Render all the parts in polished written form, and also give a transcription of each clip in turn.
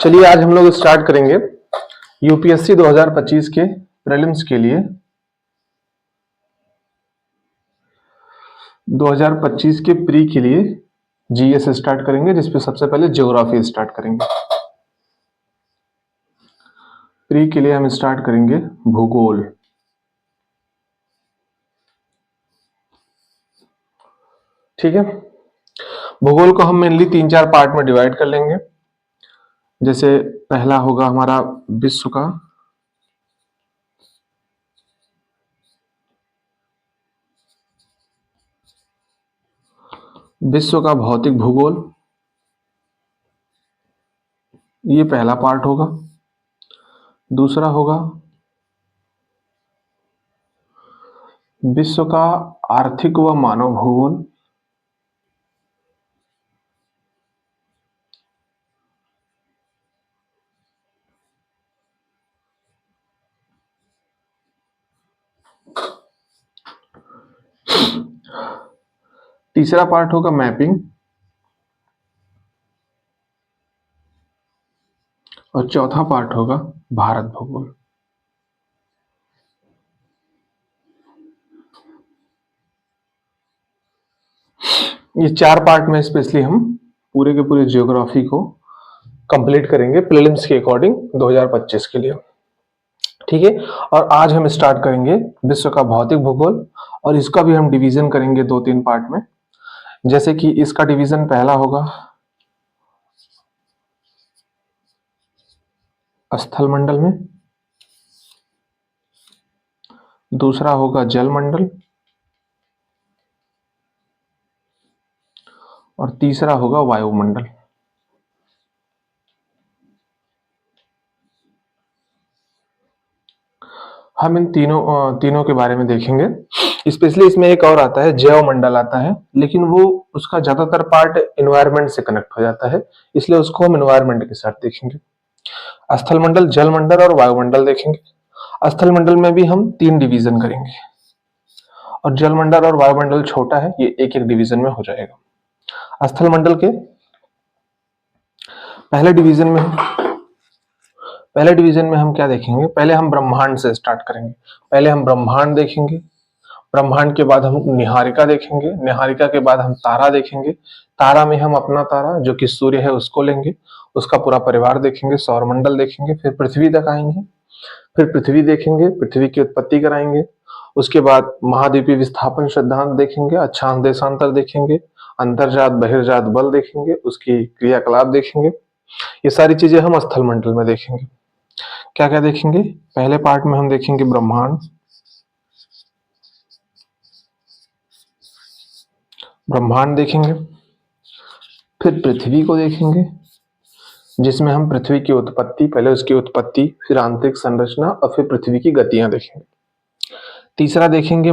चलिए आज हम लोग स्टार्ट करेंगे यूपीएससी 2025 के प्रीलिम्स के लिए 2025 के प्री के लिए जीएस स्टार्ट करेंगे, जिसपे सबसे पहले ज्योग्राफी स्टार्ट करेंगे। प्री के लिए हम स्टार्ट करेंगे भूगोल। ठीक है, भूगोल को हम मेनली 3-4 पार्ट में डिवाइड कर लेंगे। जैसे पहला होगा हमारा विश्व का भौतिक भूगोल, ये पहला पार्ट होगा। दूसरा होगा विश्व का आर्थिक व मानव भूगोल, तीसरा पार्ट होगा मैपिंग, और चौथा पार्ट होगा भारत भूगोल। ये 4 पार्ट में स्पेशली हम पूरे के पूरे ज्योग्राफी को कंप्लीट करेंगे प्रीलिम्स के अकॉर्डिंग 2025 के लिए। ठीक है, और आज हम स्टार्ट करेंगे विश्व का भौतिक भूगोल, और इसका भी हम डिवीजन करेंगे 2-3 पार्ट में। जैसे कि इसका डिवीजन पहला होगा स्थल मंडल में, दूसरा होगा जल मंडल, और तीसरा होगा वायुमंडल। हम इन तीनों के बारे में देखेंगे। स्पेशली इसमें एक और आता है, जैव मंडल आता है, लेकिन वो उसका ज्यादातर पार्ट एनवायरनमेंट से कनेक्ट हो जाता है, इसलिए उसको हम एनवायरनमेंट के साथ देखेंगे। स्थल मंडल, जल मंडल और वायुमंडल देखेंगे। स्थल मंडल में भी हम 3 डिवीजन करेंगे, और जल मंडल और वायुमंडल छोटा है, ये एक एक डिवीजन में हो जाएगा। स्थल मंडल के पहले डिवीजन में हम क्या देखेंगे, पहले हम ब्रह्मांड से स्टार्ट करेंगे। पहले हम ब्रह्मांड देखेंगे, ब्रह्मांड के बाद हम निहारिका देखेंगे, निहारिका के बाद हम तारा देखेंगे, तारा में हम अपना तारा जो कि सूर्य है उसको लेंगे, उसका पूरा परिवार देखेंगे, सौरमंडल देखेंगे, फिर पृथ्वी तक आएंगे, फिर पृथ्वी देखेंगे, पृथ्वी की उत्पत्ति कराएंगे। उसके बाद महाद्वीपीय विस्थापन सिद्धांत देखेंगे, अक्षांश देशांतर देखेंगे, अंतर्जात बहिर्जात बल देखेंगे, उसकी क्रियाकलाप देखेंगे। ये सारी चीजें हम स्थल मंडल में देखेंगे। क्या क्या देखेंगे, पहले पार्ट में हम देखेंगे ब्रह्मांड, देखेंगे, फिर पृथ्वी को देखेंगे, जिसमें हम पृथ्वी की उत्पत्ति, पहले उसकी उत्पत्ति, फिर आंतरिक संरचना, और फिर पृथ्वी की गतियां देखेंगे। तीसरा देखेंगे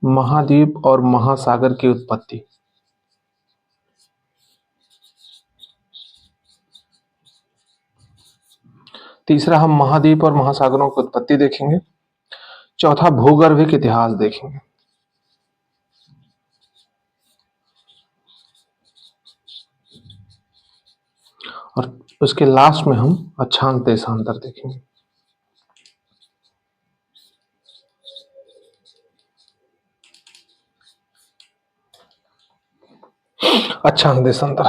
महाद्वीप और महासागर की उत्पत्ति। तीसरा हम महाद्वीप और महासागरों की उत्पत्ति देखेंगे। चौथा भूगर्भिक इतिहास देखेंगे। और उसके लास्ट में हम अक्षांश देशांतर देखेंगे। अक्षांश देशांतर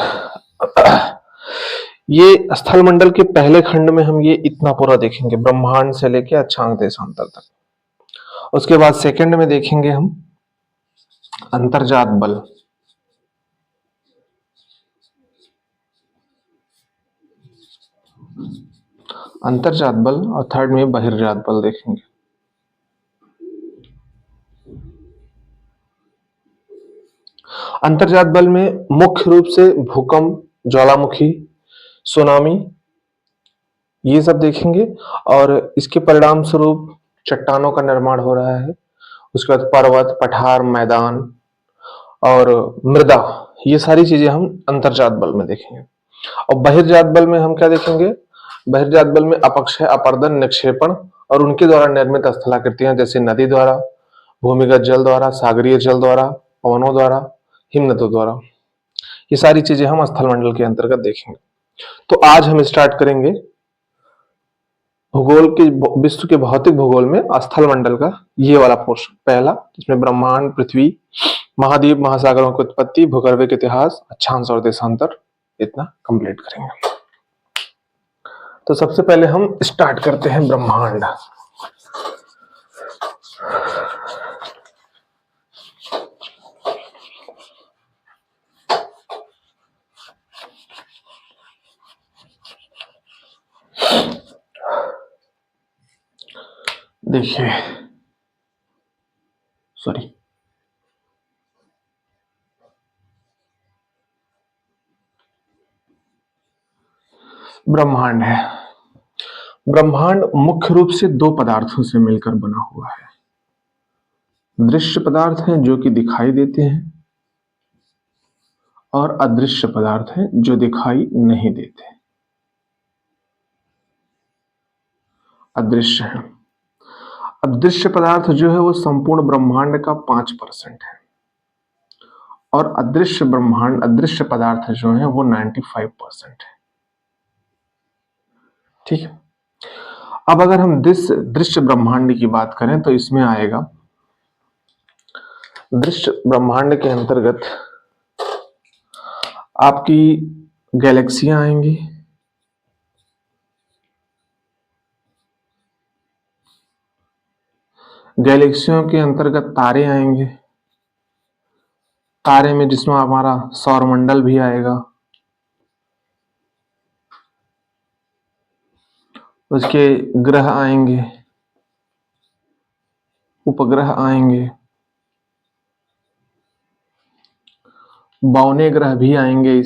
ये स्थल मंडल के पहले खंड में हम ये इतना पूरा देखेंगे, ब्रह्मांड से लेके अक्षांश देशांतर तक। उसके बाद सेकंड में देखेंगे हम अंतर्जात बल, और थर्ड में बहिर्जात बल देखेंगे। अंतर्जात बल में मुख्य रूप से भूकंप, ज्वालामुखी, सुनामी, ये सब देखेंगे, और इसके परिणाम स्वरूप चट्टानों का निर्माण हो रहा है। उसके बाद पर्वत, पठार, मैदान और मृदा, ये सारी चीजें हम अंतर्जात बल में देखेंगे। और बहिर्जात बल में हम क्या देखेंगे, बहिर्जात बल में अपक्षय, अपर्दन, निक्षेपण और उनके द्वारा निर्मित स्थलाकृतियां, जैसे नदी द्वारा, भूमिगत जल द्वारा, सागरीय जल द्वारा, पवनों द्वारा, हिमनदों द्वारा, ये सारी चीजें हम स्थलमंडल के अंतर्गत देखेंगे। तो आज हम स्टार्ट करेंगे भूगोल के, विश्व के भौतिक भूगोल में स्थलमंडल का ये वाला पोर्शन पहला, जिसमें ब्रह्मांड, पृथ्वी, महाद्वीप, महासागरों की उत्पत्ति, भूगर्भिक इतिहास, अक्षांश और देशांतर, इतना कंप्लीट करेंगे। तो सबसे पहले हम स्टार्ट करते हैं ब्रह्मांड। देखिए, सॉरी, ब्रह्मांड है। ब्रह्मांड मुख्य रूप से दो पदार्थों से मिलकर बना हुआ है। दृश्य पदार्थ हैं जो कि दिखाई देते हैं, और अदृश्य पदार्थ हैं जो दिखाई नहीं देते, अदृश्य है। अब दृश्य पदार्थ जो है वो संपूर्ण ब्रह्मांड का 5% है, और अदृश्य पदार्थ जो है वो 95% है। ठीक है। अब अगर हम दृश्य ब्रह्मांड की बात करें तो इसमें आएगा, दृश्य ब्रह्मांड के अंतर्गत आपकी गैलेक्सियां आएंगी, गैलेक्सियों के अंतर्गत तारे आएंगे, तारे में जिसमें हमारा सौरमंडल भी आएगा, उसके ग्रह आएंगे, उपग्रह आएंगे, बौने ग्रह भी आएंगे,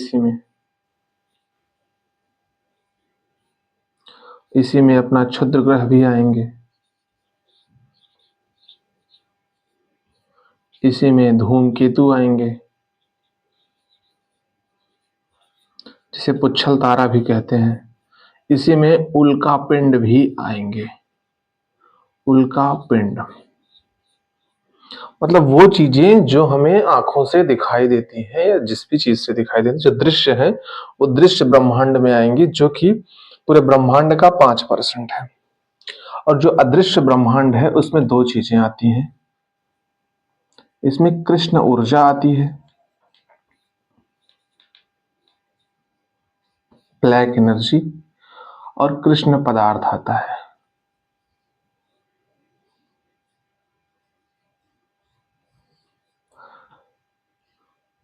इसी में अपना क्षुद्र ग्रह भी आएंगे, इसी में धूमकेतु आएंगे, जिसे पुच्छल तारा भी कहते हैं। इसी में उल्का पिंड भी आएंगे। उल्का पिंड मतलब वो चीजें जो हमें आंखों से दिखाई देती हैं, या जिस भी चीज से दिखाई देती है, जो दृश्य है, वो दृश्य ब्रह्मांड में आएंगी, जो कि पूरे ब्रह्मांड का 5% है। और जो अदृश्य ब्रह्मांड है उसमें दो चीजें आती हैं। इसमें कृष्ण ऊर्जा आती है, ब्लैक एनर्जी, और कृष्ण पदार्थ आता है।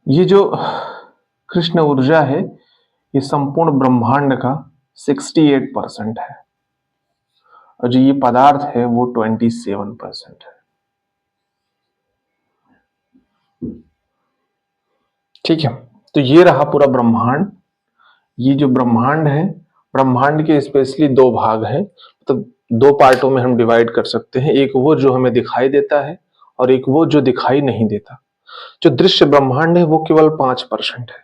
ये जो कृष्ण ऊर्जा है ये संपूर्ण ब्रह्मांड का 68% है, और जो ये पदार्थ है वो 27% है। ठीक है। तो ये रहा पूरा ब्रह्मांड। ये जो ब्रह्मांड है, ब्रह्मांड के स्पेशली दो भाग हैं, तो दो पार्टों में हम डिवाइड कर सकते हैं। एक वो जो हमें दिखाई देता है, और एक वो जो दिखाई नहीं देता। जो दृश्य ब्रह्मांड है वो केवल 5% है।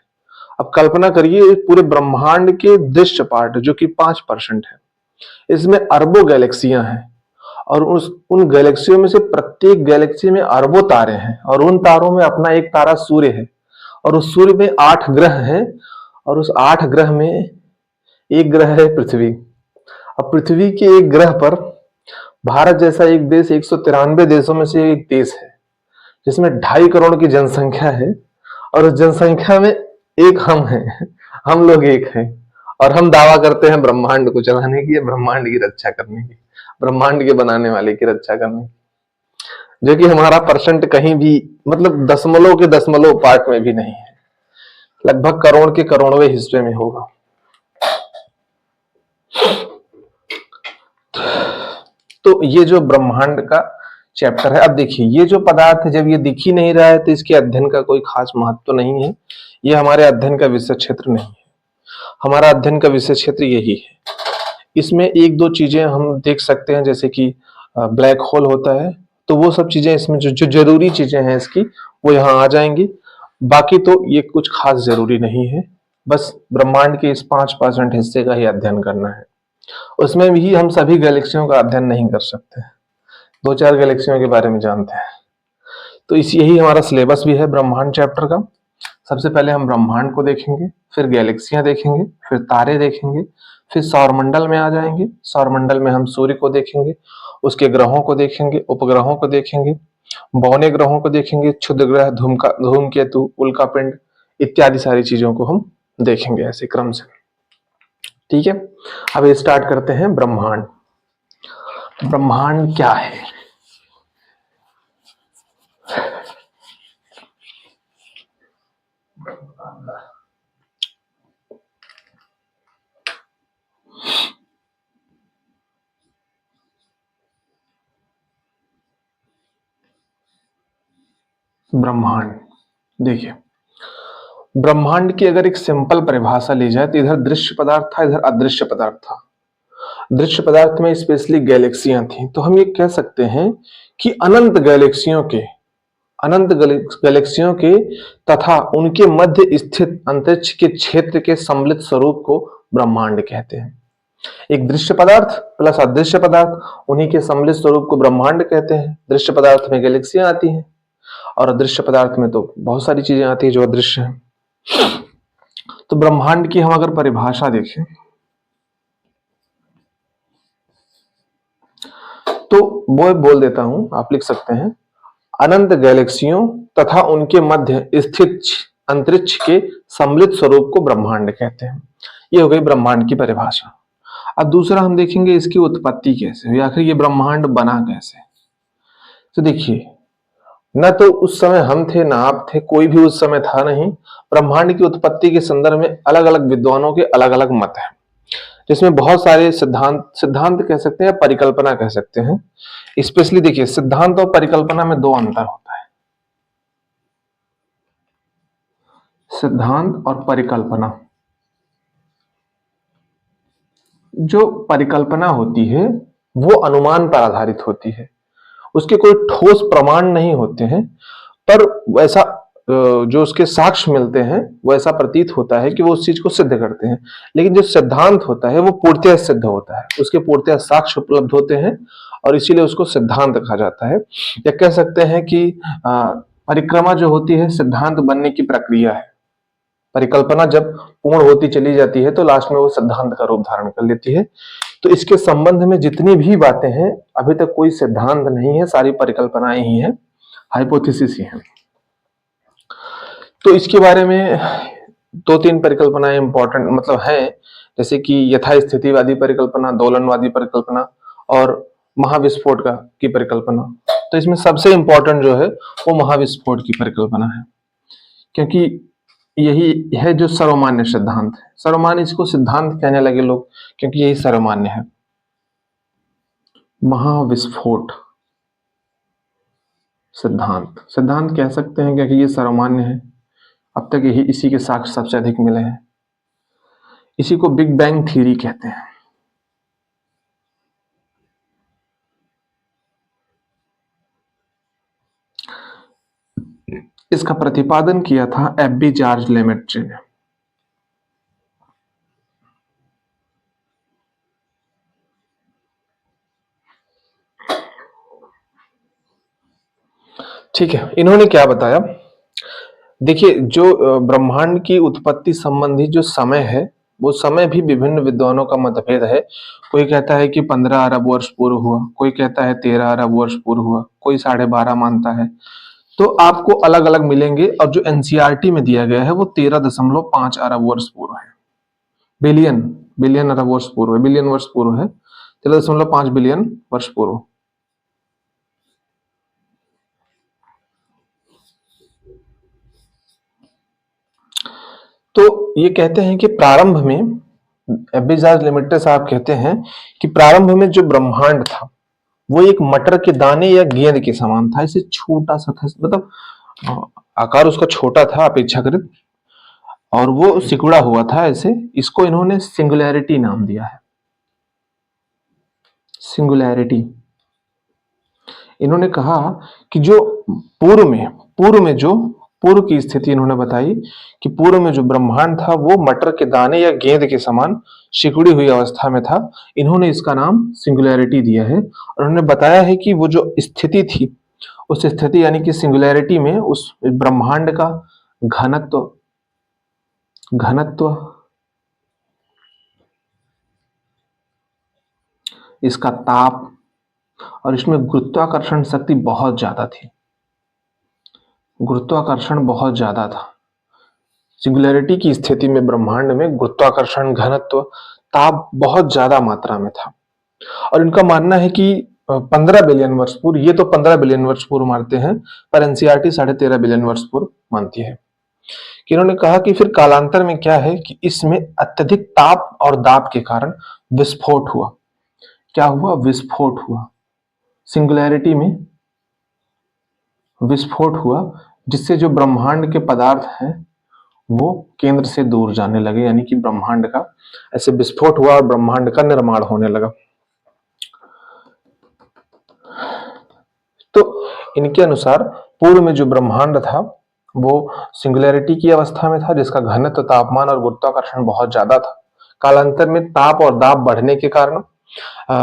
अब कल्पना करिए पूरे ब्रह्मांड के दृश्य पार्ट जो कि 5% है, इसमें अरबों गैलेक्सियां हैं, और उन गैलेक्सियों में से प्रत्येक गैलेक्सी में अरबों तारे हैं, और उन तारों में अपना एक तारा सूर्य है, और उस सूर्य में 8 ग्रह हैं, और उस 8 ग्रह में एक ग्रह है पृथ्वी। अब पृथ्वी के एक ग्रह पर भारत जैसा एक देश 193 देशों में से एक देश है, जिसमें 2.5 करोड़ की जनसंख्या है, और उस जनसंख्या में एक हम हैं, हम लोग एक हैं, और हम दावा करते हैं ब्रह्मांड को चलाने की, ब्रह्मांड की रक्षा करने की, ब्रह्मांड के बनाने वाले की रक्षा करने की, जो कि हमारा परसेंट कहीं भी, मतलब दशमलव के दशमलव पार्ट में भी नहीं है, लगभग करोड़ के करोड़वें हिस्से में होगा। तो ये जो ब्रह्मांड का चैप्टर है। अब देखिए, ये जो पदार्थ है, जब ये दिख ही नहीं रहा है तो इसके अध्ययन का कोई खास महत्व तो नहीं है। ये हमारे अध्ययन का विषय क्षेत्र नहीं है। हमारा अध्ययन का विषय क्षेत्र यही है। इसमें एक दो चीजें हम देख सकते हैं, जैसे कि ब्लैक होल होता है, तो वो सब चीजें इसमें जो जरूरी चीजें हैं इसकी, वो यहाँ आ जाएंगी। बाकी तो ये कुछ खास जरूरी नहीं है, बस ब्रह्मांड के इस 5% हिस्से का ही अध्ययन करना है। उसमें भी हम सभी गैलेक्सियों का अध्ययन नहीं कर सकते, 2-4 गैलेक्सियों के बारे में जानते हैं। तो यही हमारा सिलेबस भी है ब्रह्मांड चैप्टर का। सबसे पहले हम ब्रह्मांड को देखेंगे, फिर गैलेक्सियां देखेंगे, फिर तारे देखेंगे, फिर सौरमंडल में आ जाएंगे। सौरमंडल में हम सूर्य को देखेंगे, उसके ग्रहों को देखेंगे, उपग्रहों को देखेंगे, बौने ग्रहों को देखेंगे, क्षुद्र ग्रह, धूमकेतु, उल्कापिंड इत्यादि सारी चीजों को हम देखेंगे ऐसे क्रम से। ठीक है, अब स्टार्ट करते हैं ब्रह्मांड। ब्रह्मांड क्या है? ब्रह्मांड देखिए, ब्रह्मांड की अगर एक सिंपल परिभाषा ली जाए तो इधर दृश्य पदार्थ था, इधर अदृश्य पदार्थ था। दृश्य पदार्थ में स्पेशली गैलेक्सियां थी, तो हम ये कह सकते हैं कि अनंत गैलेक्सियों के तथा उनके मध्य स्थित अंतरिक्ष के क्षेत्र के सम्मिलित स्वरूप को ब्रह्मांड कहते हैं। एक दृश्य पदार्थ प्लस अदृश्य पदार्थ, उन्हीं के सम्मिलित स्वरूप को ब्रह्मांड कहते हैं। दृश्य पदार्थ में गैलेक्सियां आती हैं और अदृश्य पदार्थ में तो बहुत सारी चीजें आती है जो अदृश्य है। तो ब्रह्मांड की हम अगर परिभाषा देखें तो वो बोल देता हूं, आप लिख सकते हैं, अनंत गैलेक्सियों तथा उनके मध्य स्थित अंतरिक्ष के सम्मिलित स्वरूप को ब्रह्मांड कहते हैं। ये हो गई ब्रह्मांड की परिभाषा। अब दूसरा हम देखेंगे इसकी उत्पत्ति कैसे हुई, आखिर ये ब्रह्मांड बना कैसे। तो देखिए, न तो उस समय हम थे ना आप थे, कोई भी उस समय था नहीं। ब्रह्मांड की उत्पत्ति के संदर्भ में अलग अलग विद्वानों के अलग अलग मत हैं, जिसमें बहुत सारे सिद्धांत कह सकते हैं, परिकल्पना कह सकते हैं। स्पेशली देखिए, सिद्धांत और परिकल्पना में दो अंतर होता है। सिद्धांत और परिकल्पना, जो परिकल्पना होती है वो अनुमान पर आधारित होती है, उसके कोई ठोस प्रमाण नहीं होते हैं, पर वैसा जो उसके साक्ष्य मिलते हैं वो ऐसा प्रतीत होता है कि वो उस चीज को सिद्ध करते हैं। लेकिन जो सिद्धांत होता है वो पूर्णतः सिद्ध होता है, उसके पूर्णतः साक्ष्य उपलब्ध होते हैं और इसीलिए उसको सिद्धांत कहा जाता है। या कह सकते हैं कि परिक्रमा जो होती है सिद्धांत बनने की प्रक्रिया है। परिकल्पना जब पूर्ण होती चली जाती है तो लास्ट में वो सिद्धांत का रूप धारण कर लेती है। तो इसके संबंध में जितनी भी बातें हैं, अभी तक कोई सिद्धांत नहीं है, सारी परिकल्पनाएं ही हैं, हाइपोथेसिस ही हैं। तो इसके बारे में दो तीन परिकल्पनाएं इंपॉर्टेंट मतलब है, जैसे कि यथास्थितिवादी परिकल्पना, दोलनवादी परिकल्पना और महाविस्फोट की परिकल्पना। तो इसमें सबसे इंपॉर्टेंट जो है वो महाविस्फोट की परिकल्पना है, क्योंकि यही है जो सर्वमान्य सिद्धांत है। सर्वमान्य, इसको सिद्धांत कहने लगे लोग क्योंकि यही सर्वमान्य है। महाविस्फोट सिद्धांत कह सकते हैं क्योंकि ये सर्वमान्य है। अब तक यही इसी के साक्ष्य सबसे अधिक मिले हैं। इसी को बिग बैंग थ्योरी कहते हैं। इसका प्रतिपादन किया था एफ.बी. जॉर्ज लेमेट्रे ने। ठीक है, इन्होंने क्या बताया, देखिए जो ब्रह्मांड की उत्पत्ति संबंधी जो समय है वो समय भी विभिन्न विद्वानों का मतभेद है। कोई कहता है कि 15 अरब वर्ष पूर्व हुआ, कोई कहता है 13 अरब वर्ष पूर्व हुआ, कोई 12.5 मानता है। तो आपको अलग अलग मिलेंगे और जो एनसीईआरटी में दिया गया है वो 13.5 अरब वर्ष पूर्व है। बिलियन अरब वर्ष पूर्व है, बिलियन वर्ष पूर्व है, 13.5 बिलियन वर्ष पूर्व। तो ये कहते हैं कि प्रारंभ में एफ.बी. जॉर्ज लेमेट्रे साहब कहते हैं कि प्रारंभ में जो ब्रह्मांड था वो एक मटर के दाने या गेंद के समान था। इसे छोटा सा था, मतलब आकार उसका छोटा था अपेक्षाकृत, और वो सिकुड़ा हुआ था ऐसे। इसको इन्होंने सिंगुलैरिटी नाम दिया है। सिंगुलैरिटी, इन्होंने कहा कि जो पूर्व की स्थिति इन्होंने बताई कि पूर्व में जो ब्रह्मांड था वो मटर के दाने या गेंद के समान सिकुड़ी हुई अवस्था में था। इन्होंने इसका नाम सिंगुलैरिटी दिया है और उन्होंने बताया है कि वो जो स्थिति थी, उस स्थिति यानी कि सिंगुलैरिटी में उस ब्रह्मांड का घनत्व घनत्व, इसका ताप, और इसमें गुरुत्वाकर्षण शक्ति बहुत ज्यादा थी। गुरुत्वाकर्षण बहुत ज्यादा था। सिंगुलैरिटी की स्थिति में ब्रह्मांड में गुरुत्वाकर्षण, घनत्व, ताप बहुत ज्यादा मात्रा में था। और इनका मानना है कि 15 बिलियन वर्ष पूर्व, ये तो 15 बिलियन वर्ष पूर्व मानते हैं, पर एनसीईआरटी 13.5 बिलियन वर्ष पूर्व मानती है। कि इन्होंने कहा कि फिर कालांतर में क्या है कि इसमें अत्यधिक ताप और दाब के कारण विस्फोट हुआ। क्या हुआ? विस्फोट हुआ। सिंगुलैरिटी में विस्फोट हुआ, जिससे जो ब्रह्मांड के पदार्थ हैं वो केंद्र से दूर जाने लगे, यानी कि ब्रह्मांड का ऐसे विस्फोट हुआ और ब्रह्मांड का निर्माण होने लगा। तो इनके अनुसार पूर्व में जो ब्रह्मांड था वो सिंगुलैरिटी की अवस्था में था, जिसका घनत्व, तापमान और गुरुत्वाकर्षण बहुत ज्यादा था। कालांतर में ताप और दाब बढ़ने के कारण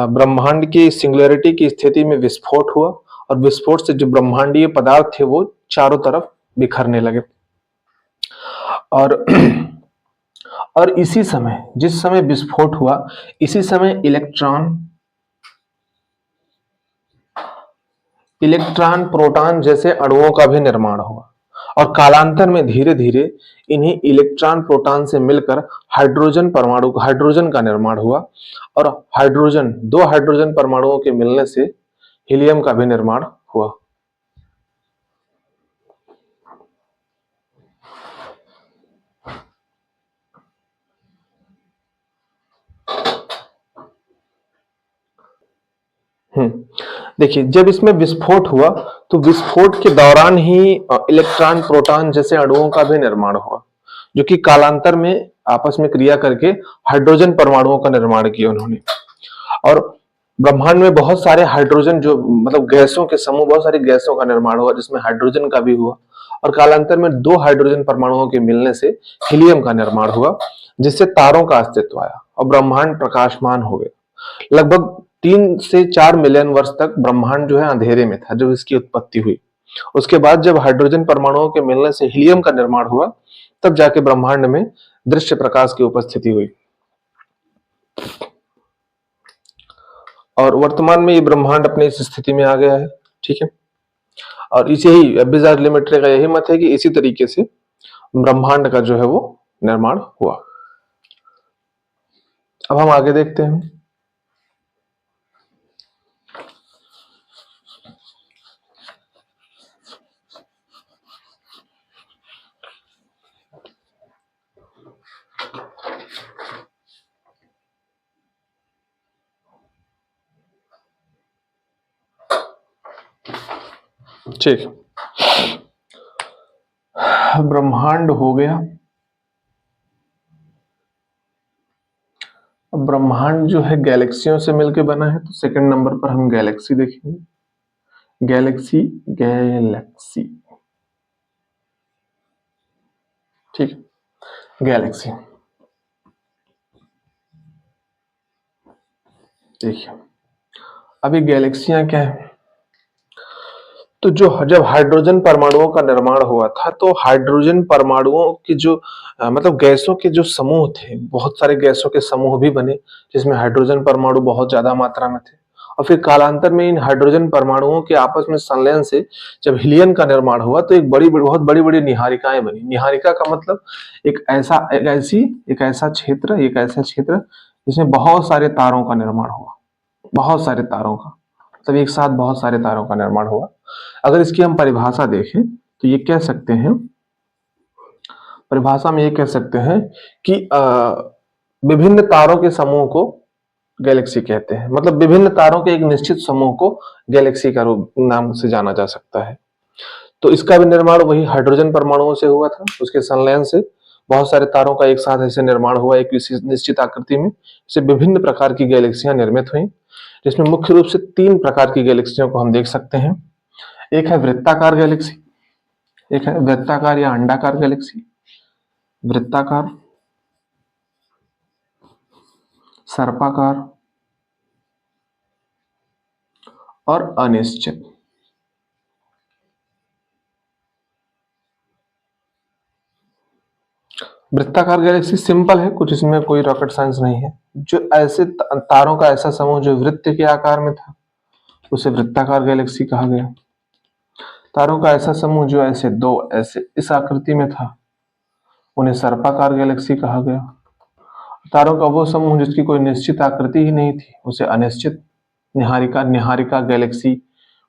ब्रह्मांड की सिंगुलैरिटी की स्थिति में विस्फोट हुआ, और विस्फोट से जो ब्रह्मांडीय पदार्थ थे वो चारों तरफ बिखरने लगे। और और इसी समय, जिस समय विस्फोट हुआ, इसी समय इलेक्ट्रॉन, प्रोटॉन जैसे अणुओं का भी निर्माण हुआ। और कालांतर में धीरे धीरे इन्हीं इलेक्ट्रॉन, प्रोटॉन से मिलकर हाइड्रोजन परमाणु, हाइड्रोजन का निर्माण हुआ। और हाइड्रोजन, दो हाइड्रोजन परमाणुओं के मिलने से हीलियम का भी निर्माण हुआ। देखिए, जब इसमें विस्फोट हुआ तो विस्फोट के दौरान ही इलेक्ट्रॉन, प्रोटॉन जैसे अणुओं का भी निर्माण हुआ, जो कि कालांतर में आपस में क्रिया करके हाइड्रोजन परमाणुओं का निर्माण किया उन्होंने। और ब्रह्मांड में बहुत सारे हाइड्रोजन, जो मतलब गैसों के समूह, बहुत सारी गैसों का निर्माण हुआ, जिसमें हाइड्रोजन का भी हुआ। और कालांतर में दो हाइड्रोजन परमाणुओं के मिलने से हीलियम का निर्माण हुआ, जिससे तारों का अस्तित्व आया और ब्रह्मांड प्रकाशमान हो गया। लगभग 3 से 4 मिलियन वर्ष तक ब्रह्मांड जो है अंधेरे में था जब इसकी उत्पत्ति हुई। उसके बाद जब हाइड्रोजन परमाणुओं के मिलने से हीलियम का निर्माण हुआ, तब जाके ब्रह्मांड में दृश्य प्रकाश की उपस्थिति हुई। और वर्तमान में ये ब्रह्मांड अपनी इस स्थिति में आ गया है। ठीक है। और इसे ही अब्बेज़ार लिमिटेड का यही मत है कि इसी तरीके से ब्रह्मांड का जो है वो निर्माण हुआ। अब हम आगे देखते हैं। ठीक, ब्रह्मांड हो गया। अब ब्रह्मांड जो है गैलेक्सियों से मिलकर बना है, तो सेकंड नंबर पर हम गैलेक्सी देखेंगे। गैलेक्सी, गैलेक्सी, ठीक है। गैलेक्सी, देखिए, अभी गैलेक्सियां क्या है? तो जो जब हाइड्रोजन परमाणुओं का निर्माण हुआ था, तो हाइड्रोजन परमाणुओं की जो मतलब गैसों के जो समूह थे, बहुत सारे गैसों के समूह भी बने, जिसमें हाइड्रोजन परमाणु बहुत ज्यादा मात्रा में थे। और फिर कालांतर में इन हाइड्रोजन परमाणुओं के आपस में संलयन से जब हीलियम का निर्माण हुआ, तो बहुत बड़ी बड़ी निहारिकाएं बनी। निहारिका का मतलब एक ऐसा क्षेत्र जिसमें बहुत सारे तारों का निर्माण हुआ, बहुत सारे तारों का, मतलब एक साथ बहुत सारे तारों का निर्माण हुआ। अगर इसकी हम परिभाषा देखें तो ये कह सकते हैं, परिभाषा में ये कह सकते हैं कि विभिन्न तारों के समूह को गैलेक्सी कहते हैं। मतलब विभिन्न तारों के एक निश्चित समूह को गैलेक्सी का रूप नाम से जाना जा सकता है। तो इसका भी निर्माण वही हाइड्रोजन परमाणुओं से हुआ था। उसके संलयन से बहुत सारे तारों का एक साथ ऐसे निर्माण हुआ एक निश्चित आकृति में, से विभिन्न प्रकार की गैलेक्सियां निर्मित हुई, जिसमें मुख्य रूप से 3 प्रकार की गैलेक्सियों को हम देख सकते हैं। एक है वृत्ताकार गैलेक्सी, एक है वृत्ताकार या अंडाकार गैलेक्सी, वृत्ताकार, सर्पाकार और अनिश्चित। वृत्ताकार गैलेक्सी सिंपल है, कुछ इसमें कोई रॉकेट साइंस नहीं है। जो ऐसे तारों का ऐसा समूह जो वृत्त के आकार में था उसे वृत्ताकार गैलेक्सी कहा गया। तारों का ऐसा समूह जो ऐसे दो ऐसे इस आकृति में था उन्हें सर्पाकार गैलेक्सी कहा गया। तारों का वो समूह जिसकी कोई निश्चित आकृति ही नहीं थी उसे अनिश्चित निहारिका निहारिका गैलेक्सी,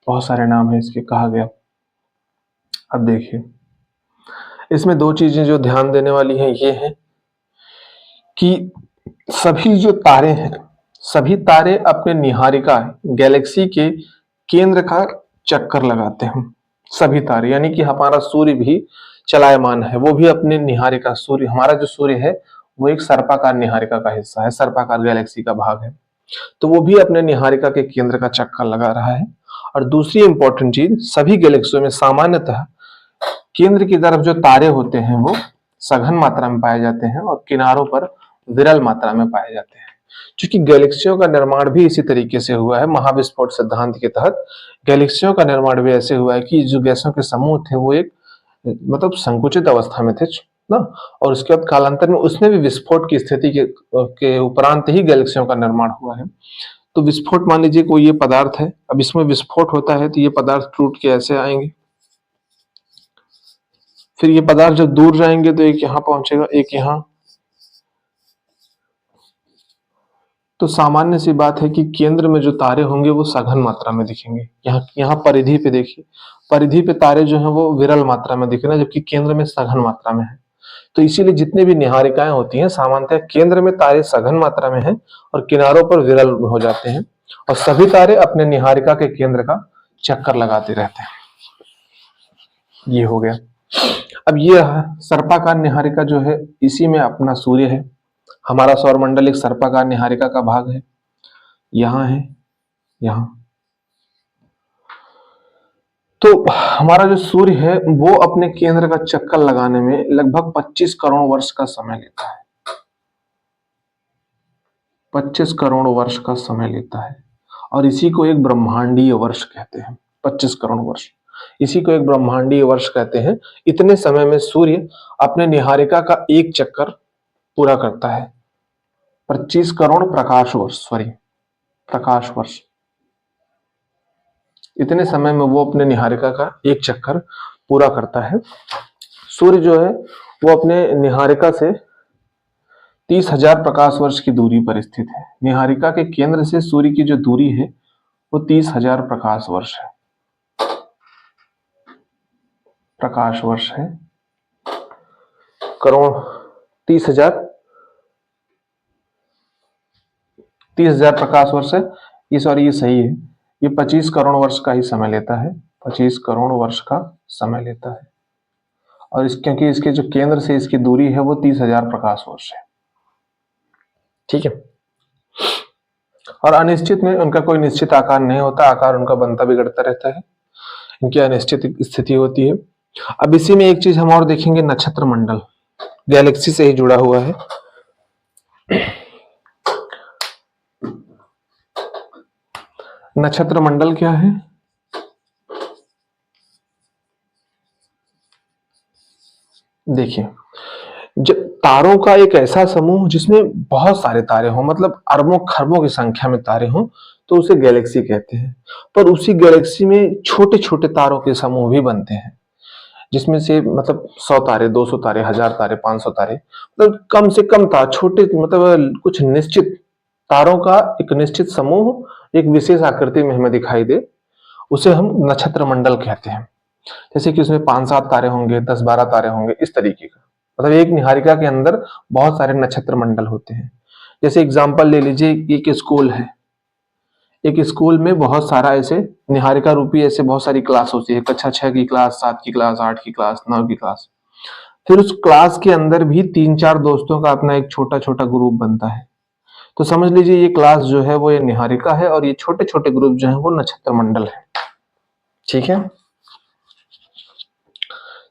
बहुत सारे नाम है इसके, कहा गया। अब देखिए इसमें दो चीजें जो ध्यान देने वाली हैं ये है कि सभी जो तारे हैं सभी तारे अपने निहारिका गैलेक्सी के केंद्र का चक्कर लगाते हैं। सभी तारे यानी कि हमारा सूर्य भी चलायमान है, वो भी अपने निहारिका, सूर्य हमारा जो सूर्य है वो एक सर्पाकार निहारिका का हिस्सा है, सर्पाकार गैलेक्सी का भाग है, तो वो भी अपने निहारिका के केंद्र का चक्कर लगा रहा है। और दूसरी इंपॉर्टेंट चीज, सभी गैलेक्सियों में सामान्यतः केंद्र की तरफ जो तारे होते हैं वो सघन मात्रा में पाए जाते हैं और किनारों पर विरल मात्रा में पाए जाते हैं। क्योंकि गैलेक्सियों का निर्माण भी इसी तरीके से हुआ है, महाविस्फोट सिद्धांत के तहत गैलेक्सियों का निर्माण भी ऐसे हुआ है कि जो गैसों के समूह थे वो एक मतलब संकुचित अवस्था में थे ना, और उसके बाद कालांतर में उसमें भी विस्फोट की स्थिति के उपरांत ही गैलेक्सियों का निर्माण हुआ है। तो विस्फोट मान लीजिए कोई ये पदार्थ है, अब इसमें विस्फोट होता है तो ये पदार्थ टूट के ऐसे आएंगे, फिर ये पदार्थ जब दूर जाएंगे तो एक यहां पहुंचेगा एक यहां। तो सामान्य सी बात है कि केंद्र में जो तारे होंगे वो सघन मात्रा में दिखेंगे। यहाँ परिधि पे देखिए, परिधि पे तारे जो हैं वो विरल मात्रा में दिख रहे हैं जबकि केंद्र में सघन मात्रा में है। तो इसीलिए जितने भी निहारिकाएं होती हैं सामान्यतः केंद्र में तारे सघन मात्रा में हैं और किनारों पर विरल हो जाते हैं, और सभी तारे अपने निहारिका के केंद्र का चक्कर लगाते रहते हैं। ये हो गया। अब ये सर्पाकार निहारिका जो है इसी में अपना सूर्य है। हमारा सौरमंडल एक सर्पाकार निहारिका का भाग है, यहां है यहां। तो हमारा जो सूर्य है वो अपने केंद्र का चक्कर लगाने में लगभग 25 करोड़ वर्ष का समय लेता है। 25 करोड़ वर्ष का समय लेता है और इसी को एक ब्रह्मांडीय वर्ष कहते हैं। 25 करोड़ वर्ष, इसी को एक ब्रह्मांडीय वर्ष कहते हैं। इतने समय में सूर्य अपने निहारिका का एक चक्कर पूरा करता है। 25 करोड़ प्रकाश वर्ष, प्रकाश वर्ष, इतने समय में वो अपने निहारिका का एक चक्कर पूरा करता है। सूर्य जो है वो अपने निहारिका से 30,000 प्रकाश वर्ष की दूरी पर स्थित है। निहारिका के केंद्र से सूर्य की जो दूरी है वो 30,000 प्रकाश वर्ष है, प्रकाश वर्ष है। करोड़ 30,000 प्रकाश वर्ष है ये, सॉरी ये सही है, ये 25 करोड़ वर्ष का ही समय लेता है। 25 करोड़ वर्ष का समय लेता है और क्योंकि इसके जो केंद्र से इसकी दूरी है वो 30,000 प्रकाश वर्ष है। ठीक है। और अनिश्चित में उनका कोई निश्चित आकार नहीं होता, आकार उनका बनता बिगड़ता रहता है, इनकी अनिश्चित स्थिति होती है। अब इसी में एक चीज हम और देखेंगे, नक्षत्र मंडल गैलेक्सी से ही जुड़ा हुआ है। नक्षत्र मंडल क्या है? देखिए, जब तारों का एक ऐसा समूह जिसमें बहुत सारे तारे हों, मतलब अरबों खरबों की संख्या में तारे हों, तो उसे गैलेक्सी कहते हैं। पर उसी गैलेक्सी में छोटे छोटे तारों के समूह भी बनते हैं जिसमें से मतलब 100 तारे, 200 तारे, 1000 तारे, 500 तारे, मतलब कम से कम तार छोटे, मतलब कुछ निश्चित तारों का एक निश्चित समूह एक विशेष आकृति में हमें दिखाई दे, उसे हम नक्षत्र मंडल कहते हैं। जैसे कि उसमें 5-7 तारे होंगे, 10-12 तारे होंगे, इस तरीके का, मतलब एक निहारिका के अंदर बहुत सारे नक्षत्र मंडल होते हैं। जैसे एग्जाम्पल ले लीजिए, एक स्कूल है, एक स्कूल में बहुत सारा ऐसे निहारिका रूपी ऐसे बहुत सारी क्लास होती है, कक्षा 6 की क्लास, 7 की क्लास, 8 की क्लास, 9 की क्लास। फिर उस क्लास के अंदर भी 3-4 दोस्तों का अपना एक छोटा छोटा ग्रुप बनता है। तो समझ लीजिए ये क्लास जो है वो ये निहारिका है और ये छोटे छोटे ग्रुप जो है वो नक्षत्र मंडल है। ठीक है।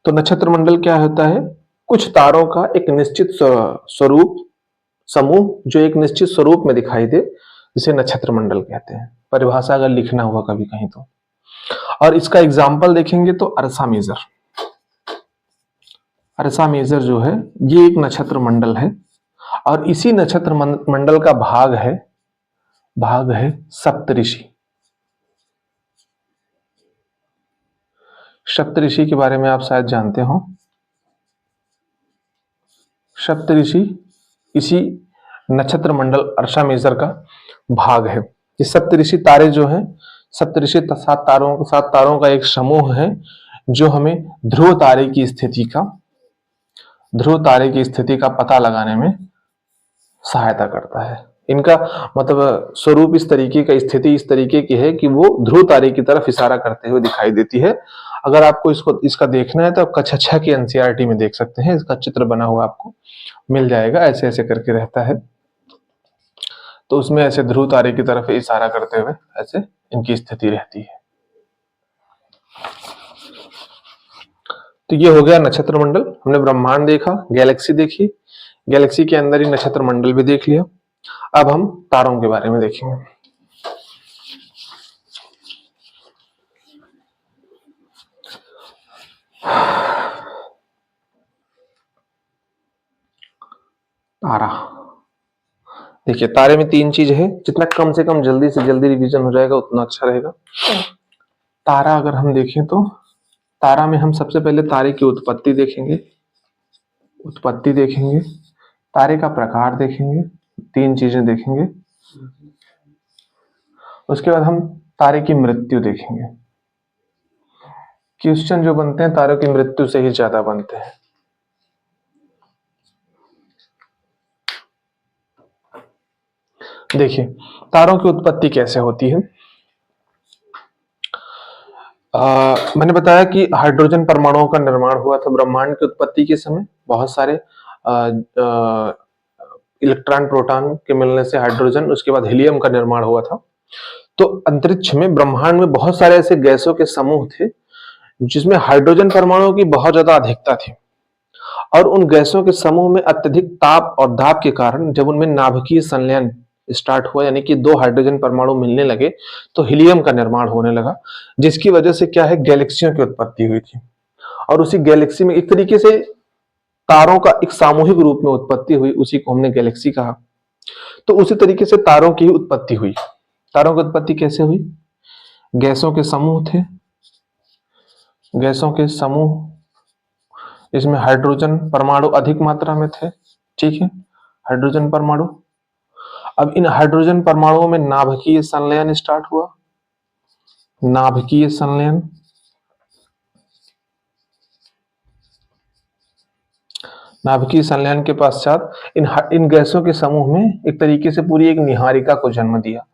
तो नक्षत्र मंडल क्या होता है? कुछ तारों का एक निश्चित स्वरूप समूह जो एक निश्चित स्वरूप में दिखाई दे, जिसे नक्षत्र मंडल कहते हैं। परिभाषा अगर लिखना हुआ कभी कहीं तो, और इसका एग्जाम्पल देखेंगे तो अर्सा मेजर, अर्सा मेजर जो है ये एक नक्षत्र मंडल है और इसी नक्षत्र मंडल का भाग है सप्तऋषि। सप्तऋषि के बारे में आप शायद जानते हो। सप्तऋषि इसी नक्षत्र मंडल अर्सा मेजर का भाग है। ये सप्तऋषि तारे जो हैं, सप्तऋषि 7 तारों का एक समूह है जो हमें ध्रुव तारे की स्थिति का पता लगाने में सहायता करता है। इनका मतलब स्वरूप इस तरीके का, स्थिति इस तरीके की है कि वो ध्रुव तारे की तरफ इशारा करते हुए दिखाई देती है। अगर आपको इसका देखना है तो आप कक्षा 6 की एनसीईआरटी में देख सकते हैं। इसका चित्र बना हुआ आपको मिल जाएगा, ऐसे ऐसे करके रहता है। तो उसमें ऐसे ध्रुव तारे की तरफ इशारा करते हुए ऐसे इनकी स्थिति रहती है। तो ये हो गया नक्षत्र मंडल। हमने ब्रह्मांड देखा, गैलेक्सी देखी, गैलेक्सी के अंदर ही नक्षत्र मंडल भी देख लिया। अब हम तारों के बारे में देखेंगे। तारा देखिए, तारे में 3 चीज है। जितना कम से कम जल्दी से जल्दी रिवीजन हो जाएगा उतना अच्छा रहेगा। तारा अगर हम देखें तो तारा में हम सबसे पहले तारे की उत्पत्ति देखेंगे, तारे का प्रकार देखेंगे, 3 चीजें देखेंगे। उसके बाद हम तारे की मृत्यु देखेंगे। क्वेश्चन जो बनते हैं तारों की मृत्यु से ही ज्यादा बनते हैं। देखिए, तारों की उत्पत्ति कैसे होती है। मैंने बताया कि हाइड्रोजन परमाणुओं का निर्माण हुआ था ब्रह्मांड की उत्पत्ति के समय। बहुत सारे इलेक्ट्रॉन प्रोटॉन के मिलने से हाइड्रोजन, उसके बाद हीलियम का निर्माण हुआ था। तो अंतरिक्ष में, ब्रह्मांड में बहुत सारे ऐसे गैसों के समूह थे जिसमें हाइड्रोजन परमाणुओं की बहुत ज्यादा अधिकता थी और उन गैसों के समूह में अत्यधिक ताप और दाब के कारण जब उनमें नाभिकीय संलयन स्टार्ट हुआ, यानी कि 2 हाइड्रोजन परमाणु मिलने लगे, तो हीलियम का निर्माण होने लगा, जिसकी वजह से क्या है, गैलेक्सियों की उत्पत्ति हुई थी। और उसी गैलेक्सी में एक तरीके से तारों का एक सामूहिक रूप में उत्पत्ति हुई, उसी को हमने गैलेक्सी कहा। तो उसी तरीके से तारों की उत्पत्ति हुई। तारों की उत्पत्ति कैसे हुई? गैसों के समूह थे, गैसों के समूह, इसमें हाइड्रोजन परमाणु अधिक मात्रा में थे। ठीक है, हाइड्रोजन परमाणु। अब इन हाइड्रोजन परमाणुओं में नाभिकीय संलयन स्टार्ट हुआ, नाभिकीय संलयन। नाभिकीय संलयन के पश्चात इन गैसों के समूह में एक तरीके से पूरी एक निहारिका को जन्म दिया।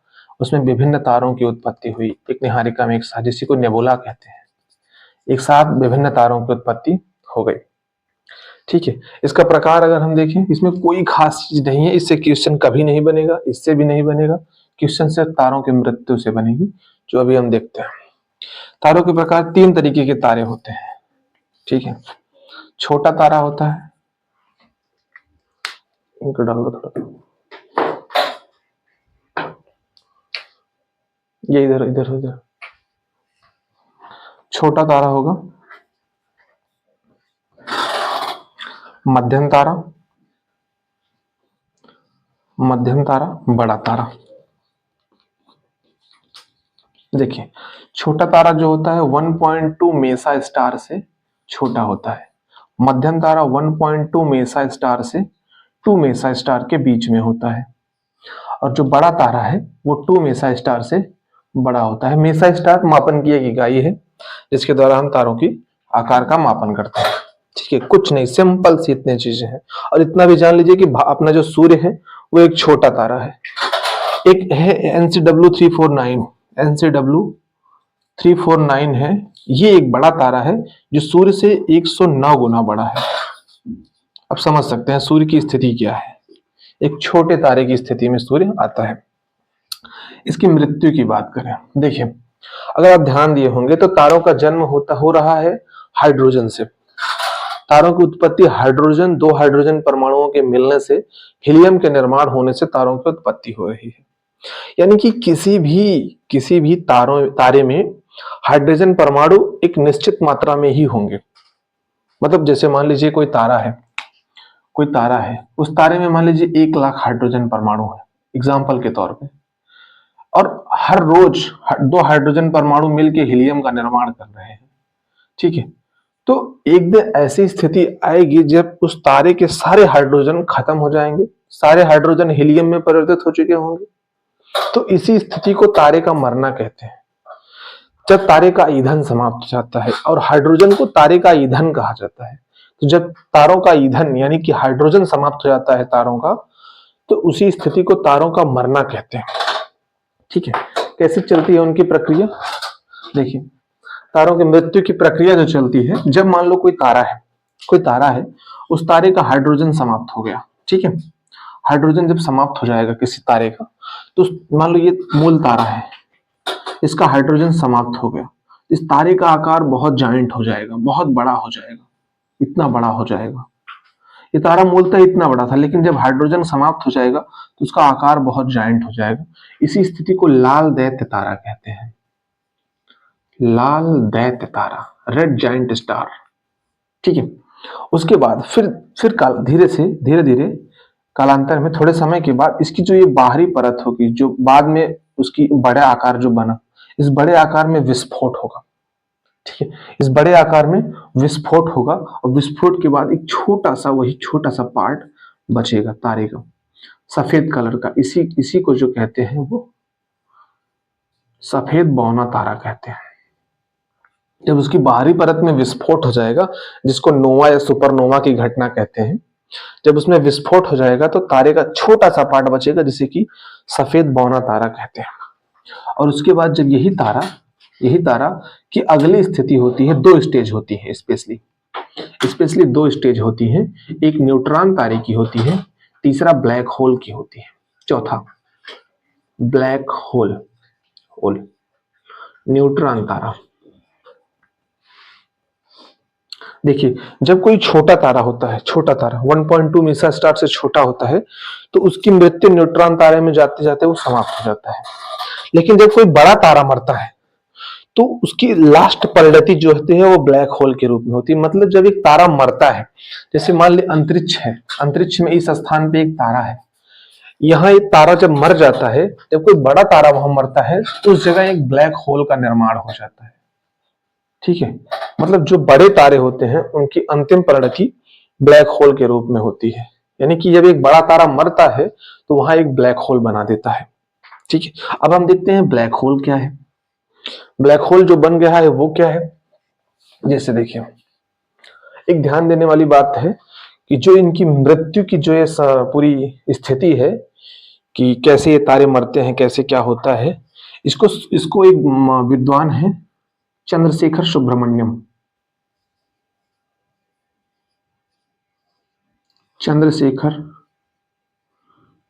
उसमें विभिन्न तारों की उत्पत्ति हुई। एक निहारिका में एक साथ, जिसी को नेबुला कहते हैं, एक साथ विभिन्न तारों की उत्पत्ति हो गई। ठीक है, इसका प्रकार अगर हम देखें, इसमें कोई खास चीज नहीं है। इससे क्वेश्चन कभी नहीं बनेगा, इससे भी नहीं बनेगा। क्वेश्चन सिर्फ तारों की मृत्यु से बनेगी, जो अभी हम देखते हैं। तारों के प्रकार 3 तरीके के तारे होते हैं। ठीक है, छोटा तारा होता है, इनको डाल दो थोड़ा, ये इधर इधर इधर। छोटा तारा होगा, मध्यम तारा, बड़ा तारा। देखिए, छोटा तारा जो होता है 1.2 मेसा स्टार से छोटा होता है। मध्यम तारा 1.2 मेसा स्टार से 2 मेसा स्टार के बीच में होता है। और जो बड़ा तारा है वो 2 मेसा स्टार से बड़ा होता है। मेसा स्टार मापन की एक इकाई है जिसके द्वारा हम तारों की आकार का मापन करते हैं। ठीक है, कुछ नहीं, सिंपल सी इतनी चीजें हैं। और इतना भी जान लीजिए कि अपना जो सूर्य है वो एक छोटा तारा है। एक है NCW 349, NCW 349 है, ये एक बड़ा तारा है जो सूर्य से 109 गुना बड़ा है। अब समझ सकते हैं सूर्य की स्थिति क्या है। एक छोटे तारे की स्थिति में सूर्य आता है। इसकी मृत्यु की बात करें, देखिए, अगर आप ध्यान दिए होंगे तो तारों का जन्म हो रहा है हाइड्रोजन से। तारों की उत्पत्ति हाइड्रोजन, 2 हाइड्रोजन परमाणुओं के मिलने से, हीलियम के निर्माण होने से तारों की उत्पत्ति हो रही है। यानी कि किसी भी तारे में हाइड्रोजन परमाणु एक निश्चित मात्रा में ही होंगे। मतलब जैसे मान लीजिए कोई तारा है, उस तारे में मान लीजिए 1 लाख हाइड्रोजन परमाणु है एग्जाम्पल के तौर पे, और हर रोज 2 हाइड्रोजन परमाणु मिलके हीलियम का निर्माण कर रहे हैं, ठीक है। तो एक दिन ऐसी स्थिति आएगी जब उस तारे के सारे हाइड्रोजन खत्म हो जाएंगे, सारे हाइड्रोजन हीलियम में परिवर्तित हो चुके होंगे। तो इसी स्थिति को तारे का मरना कहते हैं, जब तारे का ईंधन समाप्त हो जाता है, और हाइड्रोजन को तारे का ईंधन कहा जाता है। तो जब तारों का ईंधन यानी कि हाइड्रोजन समाप्त हो जाता है तारों का, तो उसी स्थिति को तारों का मरना कहते हैं, ठीक है। कैसे चलती है उनकी प्रक्रिया, देखिए तारों की मृत्यु की प्रक्रिया जो चलती है, जब मान लो कोई तारा है, उस तारे का हाइड्रोजन समाप्त हो गया, ठीक है। हाइड्रोजन जब समाप्त हो जाएगा किसी तारे का, तो मान लो ये मूल तारा है, इसका हाइड्रोजन समाप्त हो गया, इस तारे का आकार बहुत जाइंट हो जाएगा, बहुत बड़ा हो जाएगा, इतना बड़ा हो जाएगा। ये तारा मूलतः इतना बड़ा था, लेकिन जब हाइड्रोजन समाप्त हो जाएगा तो उसका आकार बहुत जाइंट हो जाएगा। इसी स्थिति को लाल दैत्य तारा कहते हैं, लाल दैत्य तारा, रेड जाइंट स्टार, ठीक है। उसके बाद फिर धीरे धीरे कालांतर में थोड़े समय के बाद इसकी जो ये बाहरी परत होगी, जो बाद में उसकी बड़ा आकार जो बना, इस बड़े आकार में विस्फोट होगा, ठीक है। इस बड़े आकार में विस्फोट होगा, और विस्फोट के बाद एक छोटा सा पार्ट बचेगा तारे का, सफेद कलर का। इसी को जो कहते हैं वो सफेद बौना तारा कहते हैं। जब उसकी बाहरी परत में विस्फोट हो जाएगा, जिसको नोवा या सुपरनोवा की घटना कहते हैं, जब उसमें विस्फोट हो जाएगा तो तारे का छोटा सा पार्ट बचेगा, जिसे कि सफेद बौना तारा कहते हैं। और उसके बाद जब यही तारा की अगली स्थिति होती है, 2 स्टेज होती है, स्पेशली 2 स्टेज होती हैं। एक न्यूट्रॉन तारे की होती है, तीसरा ब्लैक होल की होती है, चौथा ब्लैक होल न्यूट्रॉन तारा। देखिए जब कोई छोटा तारा होता है, छोटा तारा 1.2 मीसा स्टार से छोटा होता है, तो उसकी मृत्यु न्यूट्रॉन तारे में जाते जाते वो समाप्त हो जाता है। लेकिन जब कोई बड़ा तारा मरता है, तो उसकी लास्ट परिणति जो होती है वो ब्लैक होल के रूप में होती है। मतलब जब एक तारा मरता है, जैसे मान ली अंतरिक्ष है, अंतरिक्ष में इस स्थान पे एक तारा है, यहाँ एक तारा जब मर जाता है, जब कोई बड़ा तारा वहां मरता है, तो उस जगह एक ब्लैक होल का निर्माण हो जाता है, ठीक है। मतलब जो बड़े तारे होते हैं उनकी अंतिम परिणति ब्लैक होल के रूप में होती है, यानी कि जब एक बड़ा तारा मरता है तो वहां एक ब्लैक होल बना देता है, ठीक है। अब हम देखते हैं ब्लैक होल क्या है। ब्लैक होल जो बन गया है वो क्या है, जैसे देखिए एक ध्यान देने वाली बात है कि जो इनकी मृत्यु की जो ये पूरी स्थिति है कि कैसे ये तारे मरते हैं, कैसे क्या होता है, इसको इसको एक विद्वान है चंद्रशेखर सुब्रमण्यम, चंद्रशेखर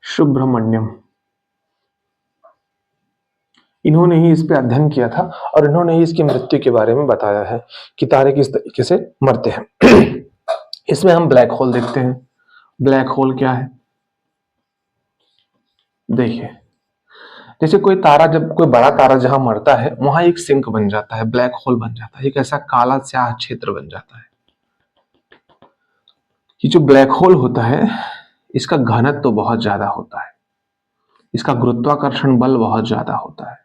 सुब्रमण्यम, इन्होंने ही इस पे अध्ययन किया था, और इन्होंने ही इसकी मृत्यु के बारे में बताया है कि तारे किस तरीके से मरते हैं। इसमें हम ब्लैक होल देखते हैं। ब्लैक होल क्या है, देखिए जैसे जब कोई बड़ा तारा जहां मरता है, वहां एक सिंक बन जाता है, ब्लैक होल बन जाता है, एक ऐसा काला स्याह क्षेत्र बन जाता है। ये जो ब्लैक होल होता है, इसका घनत्व तो बहुत ज्यादा होता है, इसका गुरुत्वाकर्षण बल बहुत ज्यादा होता है,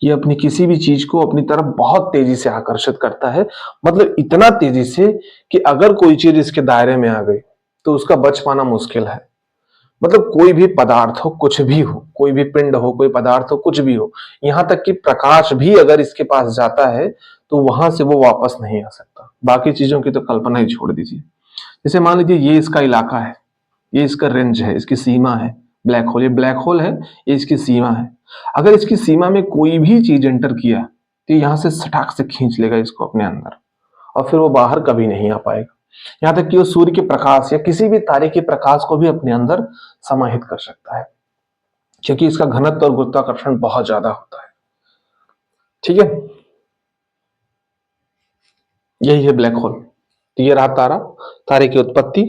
ये अपनी किसी भी चीज को अपनी तरफ बहुत तेजी से आकर्षित करता है। मतलब इतना तेजी से कि अगर कोई चीज इसके दायरे में आ गई तो उसका बच पाना मुश्किल है। मतलब कोई भी पदार्थ हो, कुछ भी हो, कोई भी पिंड हो, कोई पदार्थ हो, कुछ भी हो, यहां तक कि प्रकाश भी अगर इसके पास जाता है तो वहां से वो वापस नहीं आ सकता। बाकी चीजों की तो कल्पना ही छोड़ दीजिए। जैसे मान लीजिए ये इसका इलाका है, ये इसका रेंज है, इसकी सीमा है, ब्लैक होल, ये ब्लैक होल है, ये इसकी सीमा है। अगर इसकी सीमा में कोई भी चीज एंटर किया तो यहां से सटाक से खींच लेगा इसको अपने अंदर, और फिर वो बाहर कभी नहीं आ पाएगा। यहां तक कि वो सूर्य के प्रकाश या किसी भी तारे के प्रकाश को भी अपने अंदर समाहित कर सकता है, क्योंकि इसका घनत्व और गुरुत्वाकर्षण बहुत ज्यादा होता है, ठीक है। यही है ब्लैक होल। तो ये रहा तारा, तारे की उत्पत्ति,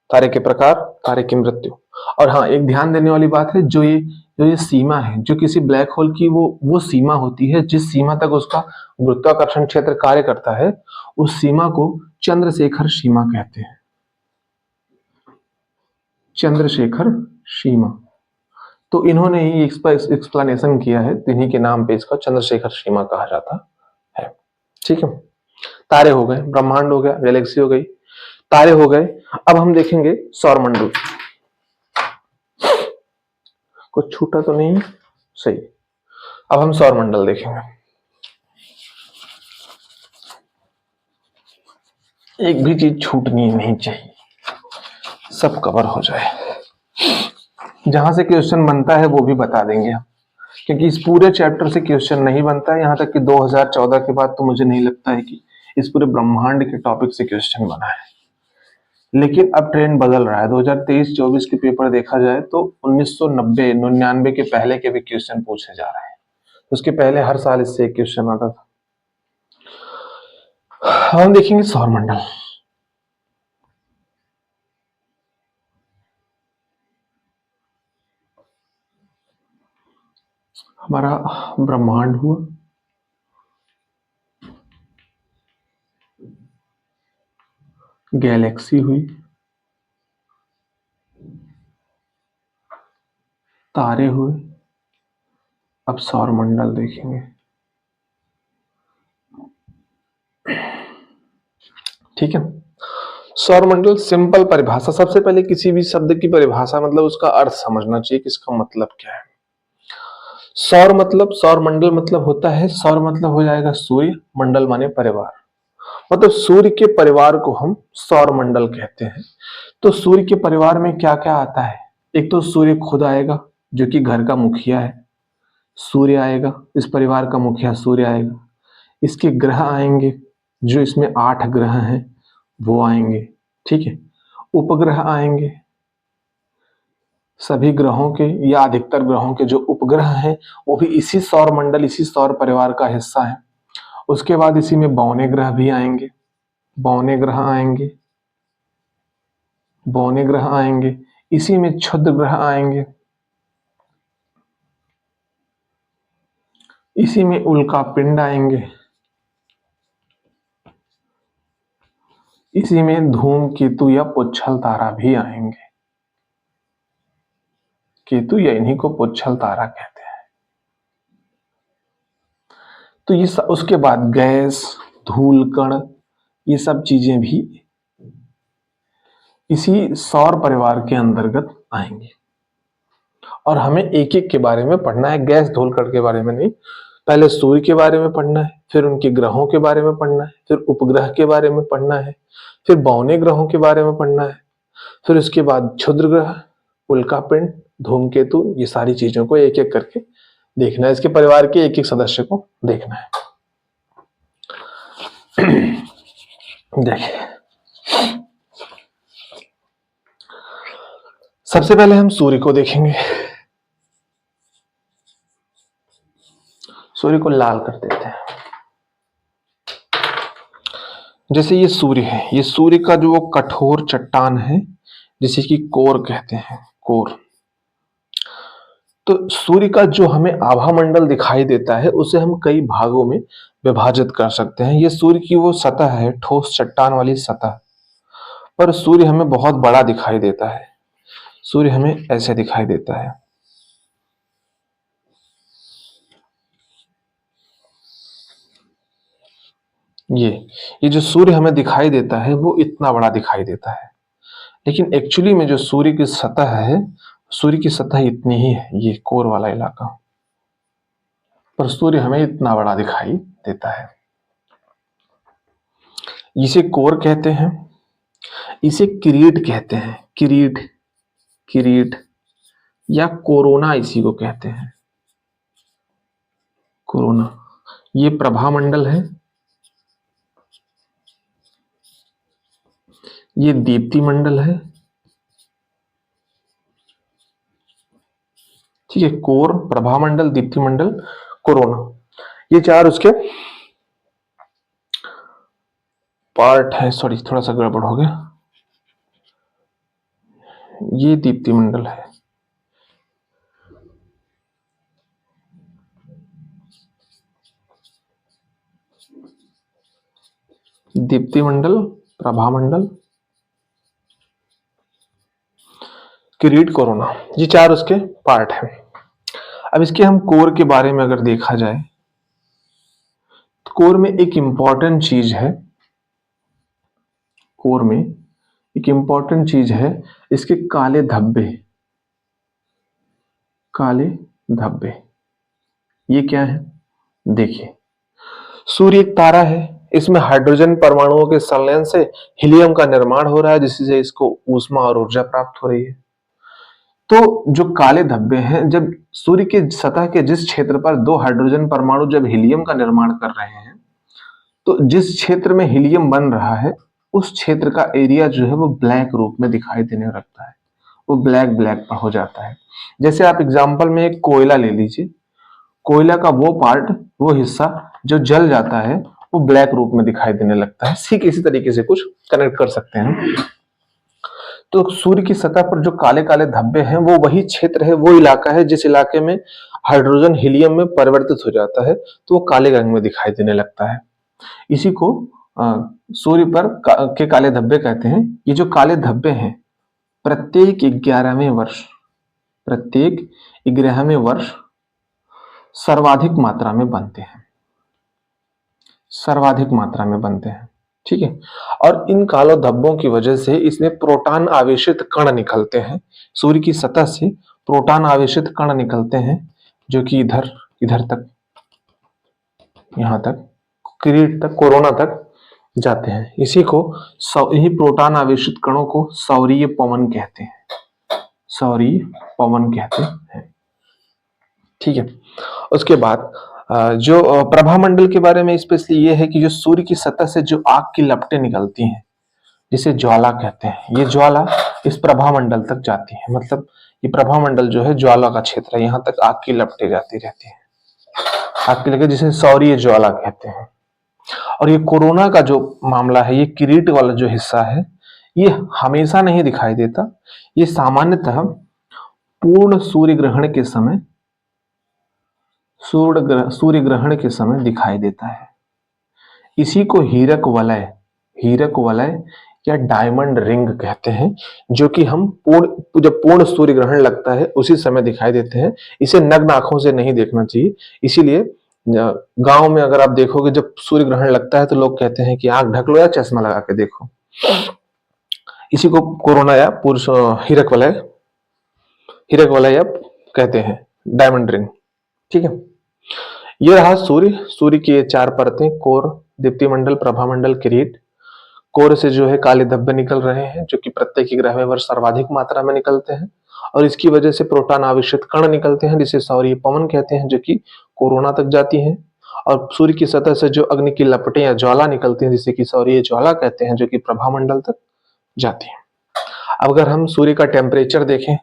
तारे के प्रकार, तारे की मृत्यु। और हाँ, एक ध्यान देने वाली बात है, जो ये सीमा है, जो किसी ब्लैक होल की वो सीमा होती है जिस सीमा तक उसका गुरुत्वाकर्षण क्षेत्र कार्य करता है, उस सीमा को चंद्रशेखर सीमा कहते हैं। चंद्रशेखर सीमा। तो इन्होंने ही एक्सप्लेनेशन किया है, इन्हीं के नाम पे इसका चंद्रशेखर सीमा कहा जाता है। ठीक है, तारे हो गए, ब्रह्मांड हो गया, गैलेक्सी हो गई, तारे हो गए। अब हम देखेंगे सौरमंडल। कुछ छूटा तो नहीं? सही। अब हम सौरमंडल देखेंगे। एक भी चीज छूटनी नहीं चाहिए, सब कवर हो जाए। जहां से क्वेश्चन बनता है वो भी बता देंगे हम, क्योंकि इस पूरे चैप्टर से क्वेश्चन नहीं बनता है। यहां तक कि 2014 के बाद तो मुझे नहीं लगता है कि इस पूरे ब्रह्मांड के टॉपिक से क्वेश्चन बना है। लेकिन अब ट्रेंड बदल रहा है। 2023-24 के पेपर देखा जाए तो 1990-99 के पहले के भी क्वेश्चन पूछे जा रहे हैं। उसके पहले हर साल इससे एक क्वेश्चन आता था। हम देखेंगे सौरमंडल। हमारा ब्रह्मांड हुआ, गैलेक्सी हुई, तारे हुए। अब सौरमंडल देखेंगे। ठीक है, सौरमंडल सिंपल परिभाषा। सबसे पहले किसी भी शब्द की परिभाषा मतलब उसका अर्थ समझना चाहिए कि इसका मतलब क्या है। सौर मतलब, सौरमंडल मतलब होता है, सौर मतलब हो जाएगा सूर्य, मंडल माने परिवार, मतलब सूर्य के परिवार को हम सौरमंडल कहते हैं। तो सूर्य के परिवार में क्या क्या आता है? एक तो सूर्य खुद आएगा, जो कि घर का मुखिया है। सूर्य आएगा, इस परिवार का मुखिया सूर्य आएगा। इसके ग्रह आएंगे, जो इसमें 8 ग्रह हैं वो आएंगे। ठीक है, उपग्रह आएंगे, सभी ग्रहों के या अधिकतर ग्रहों के जो उपग्रह हैं वो भी इसी सौर मंडल, इसी सौर परिवार का हिस्सा है। उसके बाद इसी में बौने ग्रह भी आएंगे, बौने ग्रह आएंगे, बौने ग्रह आएंगे। इसी में क्षुद्र ग्रह आएंगे, इसी में उल्का पिंड आएंगे, इसी में धूमकेतु या पुच्छल तारा भी आएंगे। केतु या इन्हीं को पुच्छल तारा कहते हैं। तो ये उसके बाद गैस, धूल कण, ये सब चीजें भी इसी सौर परिवार के अंतर्गत आएंगे। और हमें एक एक के बारे में पढ़ना है, गैस धूल कण के बारे में नहीं। पहले सूर्य के बारे में पढ़ना है, फिर उनके ग्रहों के बारे में पढ़ना है, फिर उपग्रह के बारे में पढ़ना है, फिर बौने ग्रहों के बारे में पढ़ना है, फिर उसके बाद क्षुद्र ग्रह, उल्कापिंड, धूमकेतु, ये सारी चीजों को एक एक करके देखना है। इसके परिवार के एक एक सदस्य को देखना है। देखिए, सबसे पहले हम सूर्य को देखेंगे। सूर्य को लाल कर देते हैं। जैसे ये सूर्य है, ये सूर्य का जो वो कठोर चट्टान है जिसे कि कोर कहते हैं, कोर। तो सूर्य का जो हमें आभा मंडल दिखाई देता है उसे हम कई भागों में विभाजित कर सकते हैं। ये सूर्य की वो सतह है, ठोस चट्टान वाली सतह, पर सूर्य हमें बहुत बड़ा दिखाई देता है। सूर्य हमें ऐसे दिखाई देता है। ये जो सूर्य हमें दिखाई देता है वो इतना बड़ा दिखाई देता है, लेकिन एक्चुअली में जो सूर्य की सतह है, सूर्य की सतह इतनी ही है, ये कोर वाला इलाका, पर सूर्य हमें इतना बड़ा दिखाई देता है। इसे कोर कहते हैं, इसे किरीट कहते हैं, किरीट, किरीट या कोरोना इसी को कहते हैं, कोरोना। ये प्रभा मंडल है, ये दीप्ति मंडल है। ठीक है, कोर, प्रभा मंडल, दीप्ति मंडल, कोरोना, ये 4 उसके पार्ट है। सॉरी, थोड़ा सा गड़बड़ हो गया। ये दीप्ति मंडल है। दीप्ति मंडल, प्रभा मंडल, किरीट, कोरोना, ये 4 उसके पार्ट हैं। अब इसके हम कोर के बारे में अगर देखा जाए तो कोर में एक इंपॉर्टेंट चीज है, कोर में एक इंपॉर्टेंट चीज है इसके काले धब्बे। काले धब्बे ये क्या है? देखिए, सूर्य एक तारा है, इसमें हाइड्रोजन परमाणुओं के संलयन से हीलियम का निर्माण हो रहा है, जिससे इसको ऊष्मा और ऊर्जा प्राप्त हो रही है। तो जो काले धब्बे हैं, जब सूर्य के सतह के जिस क्षेत्र पर 2 हाइड्रोजन परमाणु जब हीलियम का निर्माण कर रहे हैं, तो जिस क्षेत्र में हीलियम बन रहा है उस क्षेत्र का एरिया जो है वो ब्लैक रूप में दिखाई देने लगता है, वो ब्लैक ब्लैक हो जाता है। जैसे आप एग्जांपल में एक कोयला ले लीजिए, कोयला का वो पार्ट, वो हिस्सा जो जल जाता है वो ब्लैक रूप में दिखाई देने लगता है। ठीक इसी तरीके से कुछ कनेक्ट कर सकते हैं। तो सूर्य की सतह पर जो काले काले धब्बे हैं वो वही क्षेत्र है, वो इलाका है जिस इलाके में हाइड्रोजन हीलियम में परिवर्तित हो जाता है, तो वो काले रंग में दिखाई देने लगता है। इसी को सूर्य पर के काले धब्बे कहते हैं। ये जो काले धब्बे हैं प्रत्येक 11वें वर्ष, प्रत्येक 11वें वर्ष सर्वाधिक मात्रा में बनते हैं, सर्वाधिक मात्रा में बनते हैं। ठीक है, और इन काले धब्बों की वजह से इसमें प्रोटॉन आवेशित कण निकलते हैं। सूर्य की सतह से प्रोटॉन आवेशित कण निकलते हैं जो कि इधर इधर तक, यहां तक, किरीट तक, कोरोना तक जाते हैं। इसी को यही प्रोटॉन आवेशित कणों को सौरीय पवन कहते हैं, सौरीय पवन कहते हैं। ठीक है, उसके बाद जो प्रभामंडल के बारे में स्पेशली ये है कि जो सूर्य की सतह से जो आग की लपटें निकलती हैं जिसे ज्वाला कहते हैं, ये ज्वाला इस प्रभामंडल तक जाती है। मतलब ये प्रभामंडल जो है ज्वाला का क्षेत्र है, यहाँ तक आग की लपटें जाती रहती है, आग की लपटें, जिसे सौरीय ज्वाला कहते हैं। और ये कोरोना का जो मामला है, ये किरीट वाला जो हिस्सा है, ये हमेशा नहीं दिखाई देता, ये सामान्यतः पूर्ण सूर्य ग्रहण के समय, सूर्य ग्रहण के समय दिखाई देता है। इसी को हीरक वलय, हीरक वलय या डायमंड रिंग कहते हैं, जो कि हम जब पूर्ण सूर्य ग्रहण लगता है उसी समय दिखाई देते हैं। इसे नग्न आंखों से नहीं देखना चाहिए, इसीलिए गांव में अगर आप देखोगे जब सूर्य ग्रहण लगता है तो लोग कहते हैं कि आंख ढक लो या चश्मा लगा के देखो। इसी को कोरोना या पुरुष हीरक वलय, हीरक वलय कहते हैं, डायमंड रिंग। ठीक है, ये रहा सूर्य, सूर्य की ये 4 परतें, कोर, दीप्ति मंडल, प्रभा मंडल, किरीट। कोर से जो है काले धब्बे निकल रहे हैं जो कि प्रत्येक 11वें वर्ष सर्वाधिक मात्रा में निकलते हैं, और इसकी वजह से प्रोटॉन आवेशित कण निकलते हैं जिसे सौरीय पवन कहते हैं, जो कि कोरोना तक जाती हैं। और सूर्य की सतह से जो अग्नि की लपटें या ज्वाला निकलती हैं जिसे कि सौरीय ज्वाला कहते हैं, जो कि प्रभामंडल तक जाती है। अब अगर हम सूर्य का टेम्परेचर देखें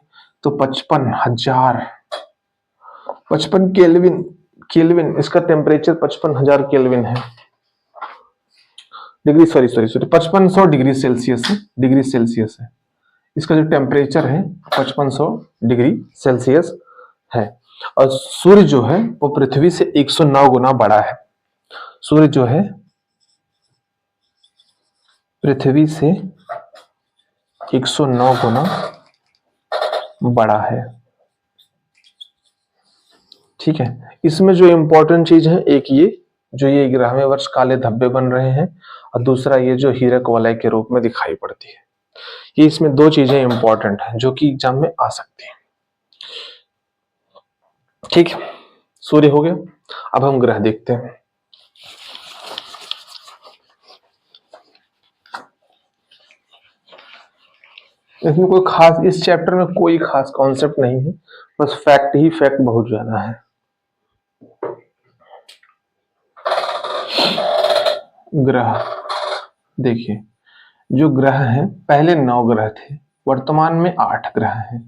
तो 55 केल्विन, केल्विन इसका टेम्परेचर 55,000 केल्विन है, डिग्री, सॉरी 5500 डिग्री सेल्सियस है, डिग्री सेल्सियस है। इसका जो टेम्परेचर है 5500 डिग्री सेल्सियस है। और सूर्य जो है वो पृथ्वी से 109 गुना बड़ा है। सूर्य जो है पृथ्वी से 109 गुना बड़ा है। ठीक है, इसमें जो इंपॉर्टेंट चीज है, एक ये जो ये 11वें वर्ष काले धब्बे बन रहे हैं, और दूसरा ये जो हीरक वलय के रूप में दिखाई पड़ती है। ये इसमें 2 चीजें इंपॉर्टेंट हैं जो कि एग्जाम में आ सकती हैं। ठीक है, सूर्य हो गया। अब हम ग्रह देखते हैं। इसमें कोई खास, इस चैप्टर में कोई खास कॉन्सेप्ट नहीं है, बस फैक्ट ही फैक्ट बहुत ज्यादा है। ग्रह देखिए, जो ग्रह हैं पहले 9 ग्रह थे, वर्तमान में 8 ग्रह हैं।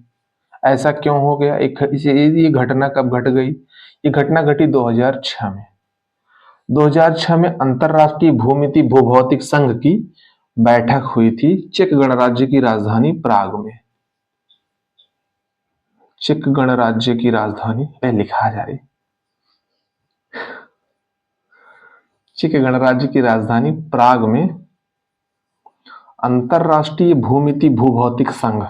ऐसा क्यों हो गया? ये घटना कब घट गई? ये घटना घटी 2006 में। 2006 में अंतरराष्ट्रीय भूमिति भूभौतिक संघ की बैठक हुई थी चेक गणराज्य की राजधानी प्राग में। चेक गणराज्य की राजधानी यह लिखा जा रही। चेक गणराज्य की राजधानी प्राग में अंतरराष्ट्रीय भूमिति भूभौतिक संघ,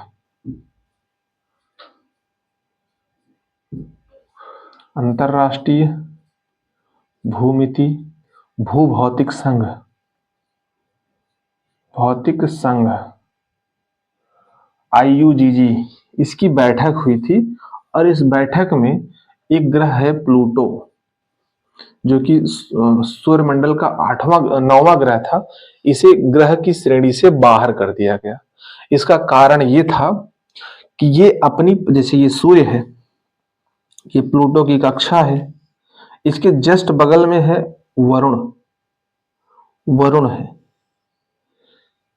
अंतरराष्ट्रीय भूमिति भूभौतिक संघ, भौतिक संघ IUGG, इसकी बैठक हुई थी। और इस बैठक में एक ग्रह है प्लूटो, जो कि सूर्यमंडल का 9वां ग्रह था। इसे ग्रह की श्रेणी से बाहर कर दिया गया। इसका कारण ये था कि ये अपनी, जैसे ये सूर्य है, ये प्लूटो की कक्षा है, इसके जस्ट बगल में है वरुण, वरुण है।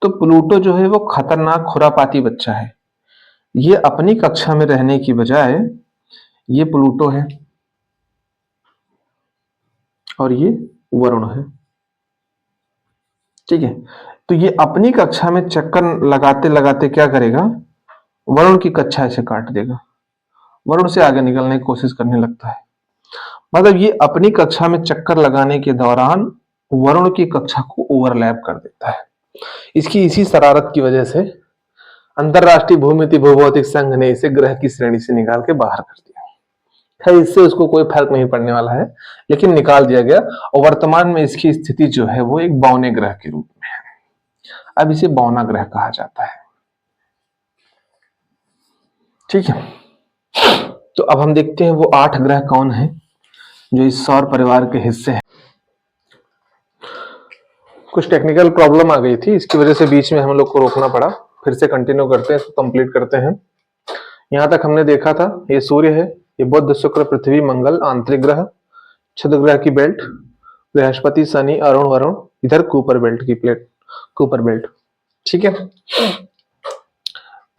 तो प्लूटो जो है वो खतरनाक खुरापाती बच्चा है। ये अपनी कक्षा में रहने की बजाय, ये प्लूटो है और ये वरुण है, ठीक है। तो ये अपनी कक्षा में चक्कर लगाते लगाते क्या करेगा, वरुण की कक्षा से काट देगा, वरुण से आगे निकलने की कोशिश करने लगता है। मतलब ये अपनी कक्षा में चक्कर लगाने के दौरान वरुण की कक्षा को ओवरलैप कर देता है। इसकी इसी शरारत की वजह से अंतरराष्ट्रीय भूमिति भूभौतिक संघ ने इसे ग्रह की श्रेणी से निकाल के बाहर कर दिया। खैर, इससे उसको कोई फर्क नहीं पड़ने वाला है, लेकिन निकाल दिया गया। और वर्तमान में इसकी स्थिति जो है वो एक बौने ग्रह के रूप में है। अब इसे बौना ग्रह कहा जाता है, ठीक है। तो अब हम देखते हैं वो 8 ग्रह कौन है जो इस सौर परिवार के हिस्से हैं। कुछ टेक्निकल प्रॉब्लम आ गई थी, इसकी वजह से बीच में हम लोग को रोकना पड़ा। फिर से कंटिन्यू करते हैं, इसको कंप्लीट करते हैं। यहां तक हमने देखा था, ये सूर्य है, ये बुध शुक्र पृथ्वी मंगल आंतरिक ग्रह, क्षुद्र ग्रह की बेल्ट, बृहस्पति शनि अरुण वरुण, इधर कूपर बेल्ट की प्लेट, कूपर बेल्ट, ठीक है।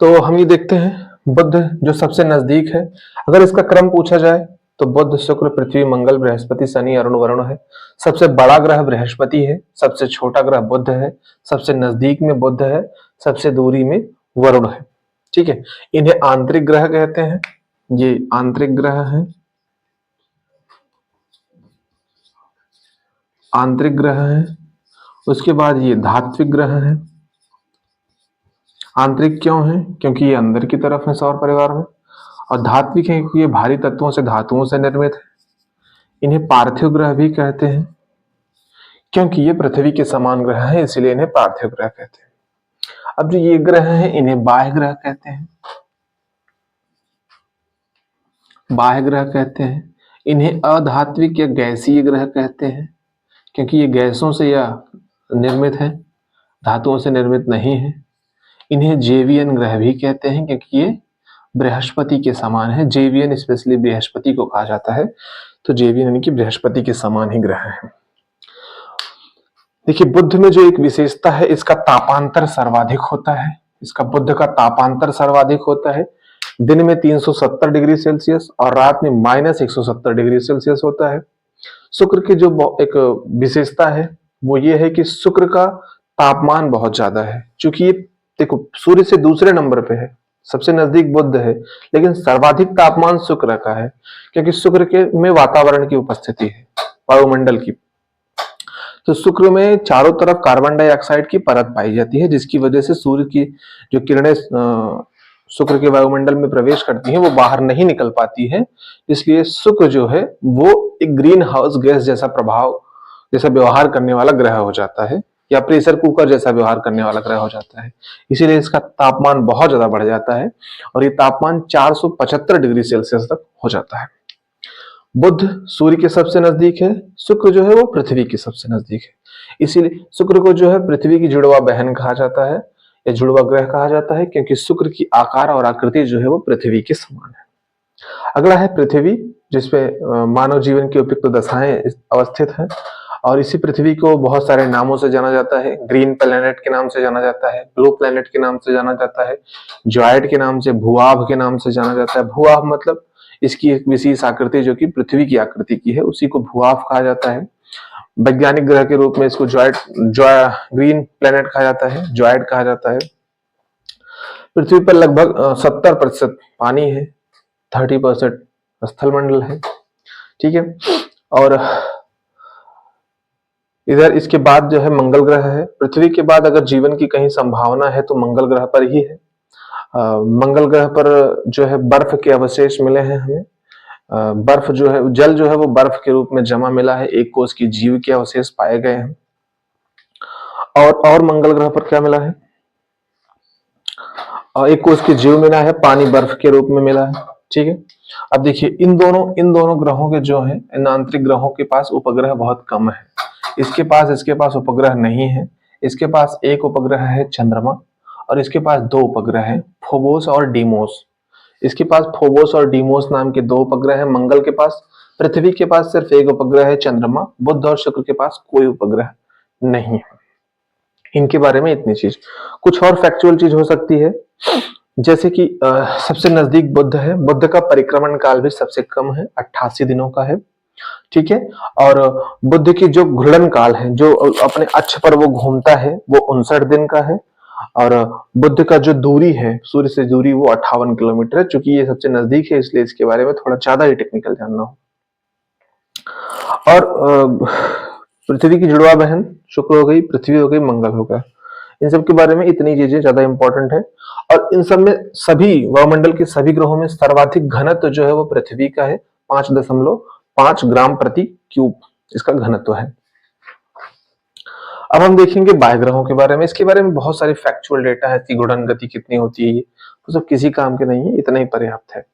तो हम ये देखते हैं बुध जो सबसे नजदीक है। अगर इसका क्रम पूछा जाए तो बुध शुक्र पृथ्वी मंगल बृहस्पति शनि अरुण वरुण है। सबसे बड़ा ग्रह बृहस्पति है, सबसे छोटा ग्रह बुध है, सबसे नजदीक में बुध है, सबसे दूरी में वरुण है, ठीक है। इन्हें आंतरिक ग्रह कहते हैं, ये आंतरिक ग्रह है, आंतरिक ग्रह है। उसके बाद ये धात्विक ग्रह है। आंतरिक क्यों है, क्योंकि ये अंदर की तरफ है सौर परिवार में। और धात्विक है क्योंकि ये भारी तत्वों से, धातुओं से निर्मित है। इन्हें पार्थिव ग्रह भी कहते हैं, क्योंकि ये पृथ्वी के समान ग्रह है, इसलिए इन्हें पार्थिव ग्रह कहते हैं। अब जो ये ग्रह है इन्हें बाह्य ग्रह कहते हैं, बाह्य ग्रह कहते हैं। इन्हें अधात्विक या गैसीय ग्रह कहते हैं, क्योंकि ये गैसों से या निर्मित है, धातुओं से निर्मित नहीं है। इन्हें जेवियन ग्रह भी कहते हैं, क्योंकि ये बृहस्पति के समान है। जेवियन स्पेशली बृहस्पति को कहा जाता है, तो जेवियन यानी कि बृहस्पति के समान ही ग्रह है। देखिए, बुध में जो एक विशेषता है, इसका तापांतर सर्वाधिक होता है। इसका बुध का तापांतर सर्वाधिक होता है। दिन में 370 डिग्री सेल्सियस और रात में -170 डिग्री सेल्सियस होता है। शुक्र की जो एक विशेषता है वो ये है कि शुक्र का तापमान बहुत ज्यादा है। चूंकि ये देखो सूर्य से दूसरे नंबर पे है, सबसे नजदीक बुध है, लेकिन सर्वाधिक तापमान शुक्र का है, क्योंकि शुक्र के में वातावरण की उपस्थिति है, वायुमंडल की। तो शुक्र में चारों तरफ कार्बन डाइऑक्साइड की परत पाई जाती है, जिसकी वजह से सूर्य की जो किरणें शुक्र के वायुमंडल में प्रवेश करती हैं वो बाहर नहीं निकल पाती है। इसलिए शुक्र जो है वो एक ग्रीन हाउस गैस जैसा प्रभाव, जैसा व्यवहार करने वाला ग्रह हो जाता है, या प्रेशर कुकर जैसा व्यवहार करने वाला ग्रह हो जाता है। इसीलिए इसका तापमान बहुत ज्यादा बढ़ जाता है और ये तापमान 475 डिग्री सेल्सियस तक हो जाता है। बुध सूर्य के सबसे नजदीक है, शुक्र जो है वो पृथ्वी के सबसे नजदीक है। इसीलिए शुक्र को जो है पृथ्वी की जुड़वा बहन कहा जाता है या जुड़वा ग्रह कहा जाता है, क्योंकि शुक्र की आकार और आकृति जो है वो पृथ्वी के समान है। अगला है पृथ्वी, जिसपे मानव जीवन की उपयुक्त दशाएं अवस्थित हैं। और इसी पृथ्वी को बहुत सारे नामों से जाना जाता है। ग्रीन प्लेनेट के नाम से जाना जाता है, ब्लू प्लेनेट के नाम से जाना जाता है, जॉइड के नाम से, भूआभ के नाम से जाना जाता है। भूआभ मतलब इसकी एक विशेष आकृति जो कि पृथ्वी की आकृति की है, उसी को भूआभ कहा जाता है। वैज्ञानिक ग्रह के रूप में इसको ग्रीन प्लेनेट कहा जाता है, जॉइड कहा जाता है। पृथ्वी पर लगभग 70% पानी है, 30% स्थल मंडल है। ठीक है, और इधर इसके बाद जो है मंगल ग्रह है। पृथ्वी के बाद अगर जीवन की कहीं संभावना है तो मंगल ग्रह पर ही है। मंगल ग्रह पर जो है बर्फ के अवशेष मिले हैं हमें। बर्फ जो है, जल जो है वो बर्फ के रूप में जमा मिला है। एक कोष की जीव के अवशेष पाए गए हैं। और मंगल ग्रह पर क्या मिला है? एक कोष की जीव मिला है, पानी बर्फ के रूप में मिला है। ठीक है, अब देखिए इन दोनों ग्रहों के जो है, इन आंतरिक ग्रहों के पास उपग्रह बहुत कम है। इसके पास उपग्रह नहीं है। इसके पास एक उपग्रह है चंद्रमा, और इसके पास दो उपग्रह है, फोबोस और डीमोस। इसके पास फोबोस और डीमोस नाम के दो उपग्रह है मंगल के पास। पृथ्वी के पास सिर्फ एक उपग्रह है चंद्रमा। बुध और शुक्र के पास कोई उपग्रह नहीं है। इनके बारे में इतनी चीज। कुछ और फैक्चुअल चीज हो सकती है, जैसे कि सबसे नजदीक बुध है। बुध का परिक्रमण काल भी सबसे कम है, 88 दिनों का है। ठीक है, और बुध की जो घूर्णन काल है, जो अपने अक्ष पर वो घूमता है, वो 59 दिन का है। और बुध का जो दूरी है सूर्य से दूरी, वो 58 किलोमीटर है। चूंकि ये सबसे नजदीक है इसलिए इसके बारे में थोड़ा ज्यादा ही टेक्निकल जानना हो। और पृथ्वी की जुड़वा बहन शुक्र हो गई, पृथ्वी हो गई, मंगल हो गया। इन सब के बारे में इतनी चीजें ज्यादा इंपॉर्टेंट है। और इन सब में सभी वायुमंडल के सभी ग्रहों में सर्वाधिक घनत्व जो है वो पृथ्वी का है। 5.5 ग्राम प्रति क्यूब इसका घनत्व है। अब हम देखेंगे बाह्य ग्रहों के बारे में। इसके बारे में बहुत सारे फैक्चुअल डेटा है। इसकी घूर्णन गति कितनी होती है, ये तो सब किसी काम के नहीं है, इतना ही पर्याप्त है।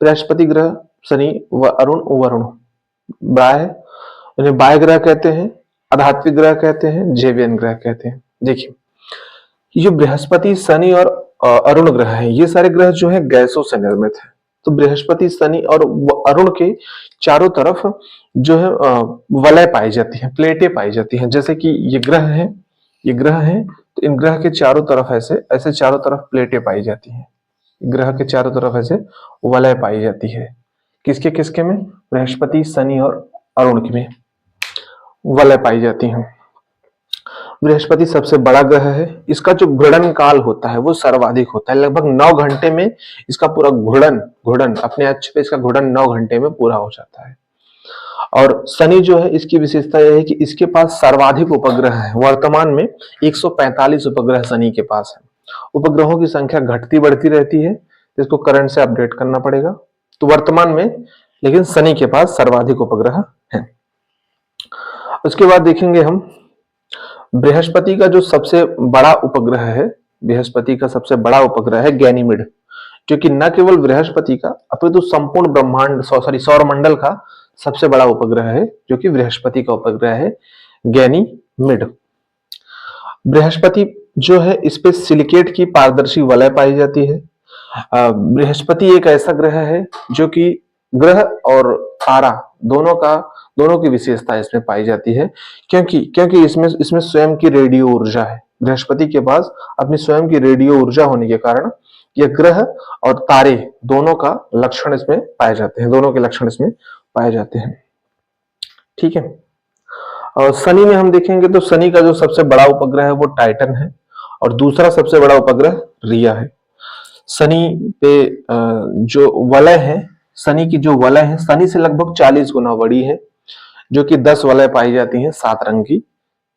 बृहस्पति ग्रह, शनि व अरुण वरुण बाह्य, उन्हें बाह्य ग्रह कहते हैं, आध्यात्मिक ग्रह कहते हैं, जैवियन ग्रह कहते हैं। देखिए, ये जो बृहस्पति, शनि और अरुण ग्रह है, ये सारे ग्रह जो है गैसों से निर्मित है। तो बृहस्पति, शनि और अरुण के चारों तरफ जो है वलय पाई जाती है, प्लेटें पाई जाती हैं। जैसे कि ये ग्रह है, तो इन ग्रह के चारों तरफ ऐसे ऐसे चारों तरफ प्लेटें पाई जाती हैं। ग्रह के चारों तरफ ऐसे वलय पाई जाती है। किसके किसके में? बृहस्पति, शनि और अरुण के में वलय पाई जाती हैं। बृहस्पति सबसे बड़ा ग्रह है। इसका जो घूर्णन काल होता है वो सर्वाधिक होता है। लगभग 9 घंटे में इसका पूरा घूर्णन अपने अक्ष पे इसका घूर्णन 9 घंटे में पूरा हो जाता है। और शनि जो है, इसकी विशेषता यह है कि इसके पास सर्वाधिक उपग्रह है। वर्तमान में 145 उपग्रह शनि के पास है। उपग्रहों की संख्या घटती बढ़ती रहती है, इसको करंट से अपडेट करना पड़ेगा। तो वर्तमान में लेकिन शनि के पास सर्वाधिक उपग्रह है। उसके बाद देखेंगे हम बृहस्पति का जो सबसे बड़ा उपग्रह है, बृहस्पति का सबसे बड़ा उपग्रह है गैनीमेड, जो कि न केवल बृहस्पति का अपितु संपूर्ण ब्रह्मांड सौर मंडल का सबसे बड़ा उपग्रह है, जो कि बृहस्पति का उपग्रह है गैनीमेड। बृहस्पति जो है, इस पे सिलिकेट की पारदर्शी वलय पाई जाती है। बृहस्पति एक ऐसा ग्रह है जो कि ग्रह और तारा दोनों की विशेषता इसमें पाई जाती है, क्योंकि इसमें स्वयं की रेडियो ऊर्जा है। बृहस्पति के पास अपनी स्वयं की रेडियो ऊर्जा होने के कारण यह ग्रह और तारे दोनों का लक्षण इसमें पाए जाते हैं, दोनों के लक्षण इसमें पाए जाते हैं। ठीक है, और शनि में हम देखेंगे तो शनि का जो सबसे बड़ा उपग्रह है वो टाइटन है, और दूसरा सबसे बड़ा उपग्रह रिया है। शनि पे जो वलय है, शनि की जो वलय है शनि से लगभग 40 गुना बड़ी है, जो कि 10 वलय पाई जाती हैं 7 रंग की,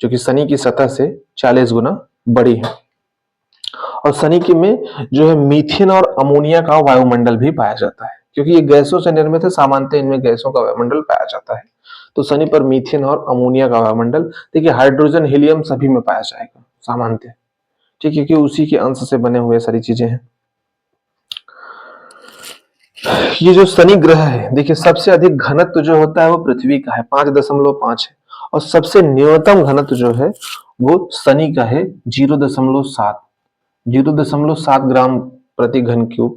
जो कि शनि की सतह से 40 गुना बड़ी है। और शनि की में जो है मीथेन और अमोनिया का वायुमंडल भी पाया जाता है, क्योंकि ये गैसों से निर्मित है। सामान्यतः इनमें गैसों का वायुमंडल पाया जाता है। तो शनि पर मीथेन और अमोनिया का वायुमंडल, देखिए हाइड्रोजन, हीलियम सभी में पाया जाएगा सामान्यतः। ठीक है, क्योंकि उसी के अंश से बने हुए सारी चीजें हैं। ये जो शनि ग्रह है, देखिए सबसे अधिक घनत्व जो होता है वो पृथ्वी का है, 5.5 है। और सबसे न्यूनतम घनत्व जो है वो शनि का है, 0.7 ग्राम प्रति घन क्यूब।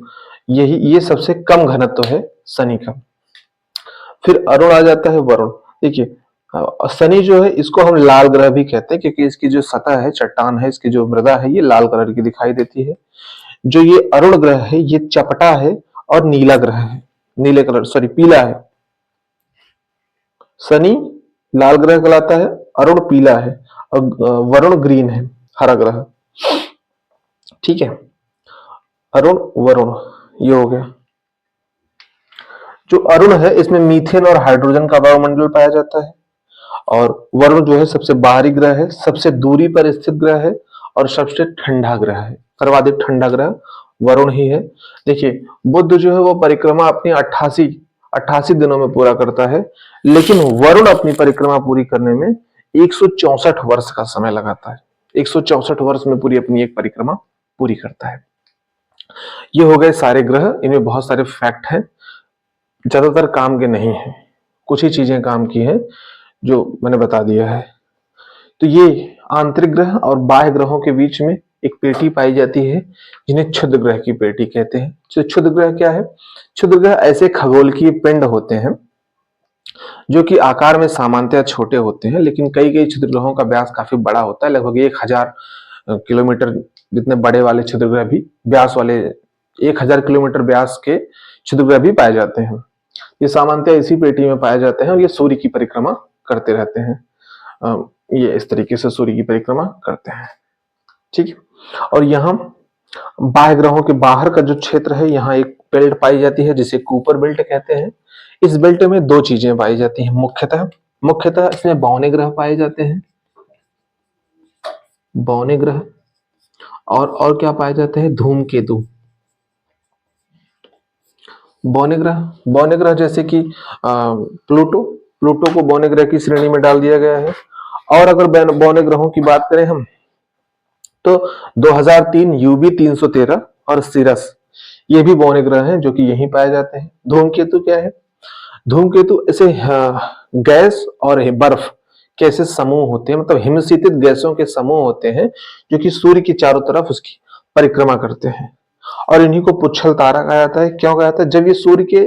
ये सबसे कम घनत्व है शनि का। फिर अरुण आ जाता है, वरुण। देखिए शनि जो है, इसको हम लाल ग्रह भी कहते हैं, क्योंकि इसकी जो सतह है, चट्टान है, इसकी जो मृदा है, ये लाल कलर की दिखाई देती है। जो ये अरुण ग्रह है, ये चपटा है और नीला ग्रह है, पीला है। शनि लाल ग्रह कहलाता है, अरुण पीला है, और वरुण ग्रीन है, हरा ग्रह। ठीक है, अरुण वरुण ये हो गया। जो अरुण है इसमें मीथेन और हाइड्रोजन का वायुमंडल पाया जाता है। और वरुण जो है सबसे बाहरी ग्रह है, सबसे दूरी पर स्थित ग्रह है और सबसे ठंडा ग्रह है। सर्वाधिक ठंडा ग्रह वरुण ही है। देखिए बुध जो है वो परिक्रमा अपनी 88 दिनों में पूरा करता है, लेकिन वरुण अपनी परिक्रमा पूरी करने में 164 वर्ष का समय लगाता है। 164 वर्ष में पूरी अपनी एक परिक्रमा पूरी करता है। ये हो गए सारे ग्रह, इनमें बहुत सारे फैक्ट हैं, ज्यादातर काम के नहीं है, कुछ ही चीजें काम की हैं जो मैंने बता दिया है। तो ये आंतरिक ग्रह और बाह्य ग्रहों के बीच में एक पेटी पाई जाती है जिन्हें क्षुद्र ग्रह की पेटी कहते हैं। तो क्षुद्र ग्रह क्या है? क्षुद्र ग्रह ऐसे खगोलकीय पिंड होते हैं जो कि आकार में सामान्यतः छोटे होते हैं, लेकिन कई कई क्षुद्र ग्रहों का व्यास काफी बड़ा होता है। लगभग 1000 किलोमीटर जितने बड़े वाले क्षुद्र ग्रह भी व्यास वाले 1000 किलोमीटर व्यास के क्षुद्र ग्रह भी पाए जाते हैं। ये सामान्यतः इसी पेटी में पाए जाते हैं और ये सूर्य की परिक्रमा करते रहते हैं। ये इस तरीके से सूर्य की परिक्रमा करते हैं, ठीक है। और यहाँ बाह्य ग्रहों के बाहर का जो क्षेत्र है, यहाँ एक बेल्ट पाई जाती है जिसे कूपर बेल्ट कहते हैं। इस बेल्ट में दो चीजें पाई जाती हैं मुख्यतः इसमें बौने ग्रह पाए जाते हैं, बौने ग्रह। और क्या पाए जाते हैं? धूमकेतु। बौने ग्रह जैसे कि प्लूटो को बौने ग्रह की श्रेणी में डाल दिया गया है। और अगर बौने ग्रहों की बात करें हम तो 2003 यूबी 313 और सिरस, ये भी बौने ग्रह हैं जो कि यहीं पाए जाते हैं। धूमकेतु क्या है? धूमकेतु ऐसे गैस और बर्फ के ऐसे समूह होते हैं, मतलब हिमशीतित गैसों के समूह होते हैं जो कि सूर्य की चारों तरफ उसकी परिक्रमा करते हैं। और इन्हीं को पुच्छल तारा कहा जाता है। क्यों कहा जाता है? जब ये सूर्य के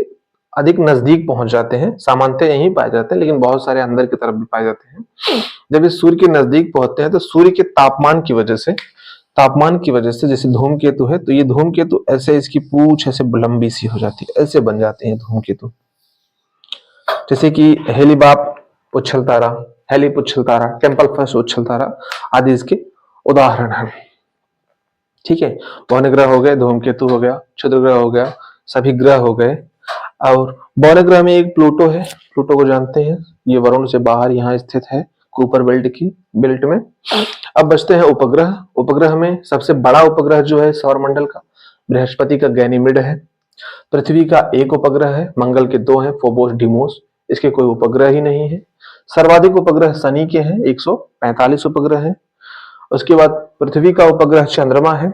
अधिक नजदीक पहुंच जाते हैं, सामान्यतः यहीं पाए जाते हैं लेकिन बहुत सारे अंदर की तरफ भी पाए जाते हैं। जब ये सूर्य के नजदीक पहुंचते हैं तो सूर्य के तापमान की वजह से जैसे धूमकेतु है, तो ये धूमकेतु ऐसे इसकी पूंछ ऐसे लंबी सी हो जाती है, ऐसे बन जाते हैं धूमकेतु। जैसे कि हेलीबाब पुच्छल तारा, हेली पुच्छल तारा, टेम्पल फर्स्ट उच्छल तारा आदि इसके उदाहरण हैं, ठीक है। बौने ग्रह हो गए, धूमकेतु हो गया, क्षुद्र ग्रह हो गया, सभी ग्रह हो गए। और बौने ग्रह में एक प्लूटो है, प्लूटो को जानते हैं, ये वरुण से बाहर यहाँ स्थित है कूपर बेल्ट में। अब बचते हैं उपग्रह। उपग्रह में सबसे बड़ा उपग्रह जो है सौरमंडल का, बृहस्पति का गैनीमेड है। पृथ्वी का एक उपग्रह है, मंगल के 2 हैं, फोबोस डिमोस, इसके कोई उपग्रह ही नहीं है। सर्वाधिक उपग्रह शनि के हैं, 145 उपग्रह हैं। उसके बाद पृथ्वी का उपग्रह चंद्रमा है,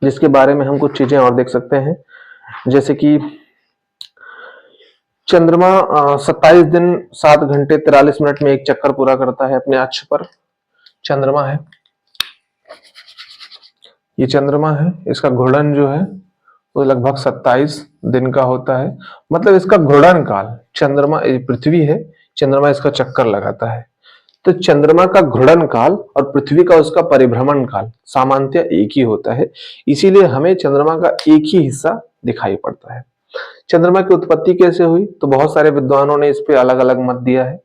जिसके बारे में हम कुछ चीजें और देख सकते हैं। जैसे कि चंद्रमा 27 दिन 7 घंटे 43 मिनट में एक चक्कर पूरा करता है अपने अक्ष पर। चंद्रमा है, ये चंद्रमा है। इसका घूर्णन जो है वो लगभग 27 दिन का होता है। मतलब इसका घूर्णन काल, चंद्रमा पृथ्वी है, चंद्रमा इसका चक्कर लगाता है, तो चंद्रमा का घूर्णन काल और पृथ्वी का उसका परिभ्रमण काल सामान्यतः एक ही होता है। इसीलिए हमें चंद्रमा का एक ही हिस्सा दिखाई पड़ता है। चंद्रमा की उत्पत्ति कैसे हुई? तो बहुत सारे विद्वानों ने इस पे अलग अलग मत दिया है।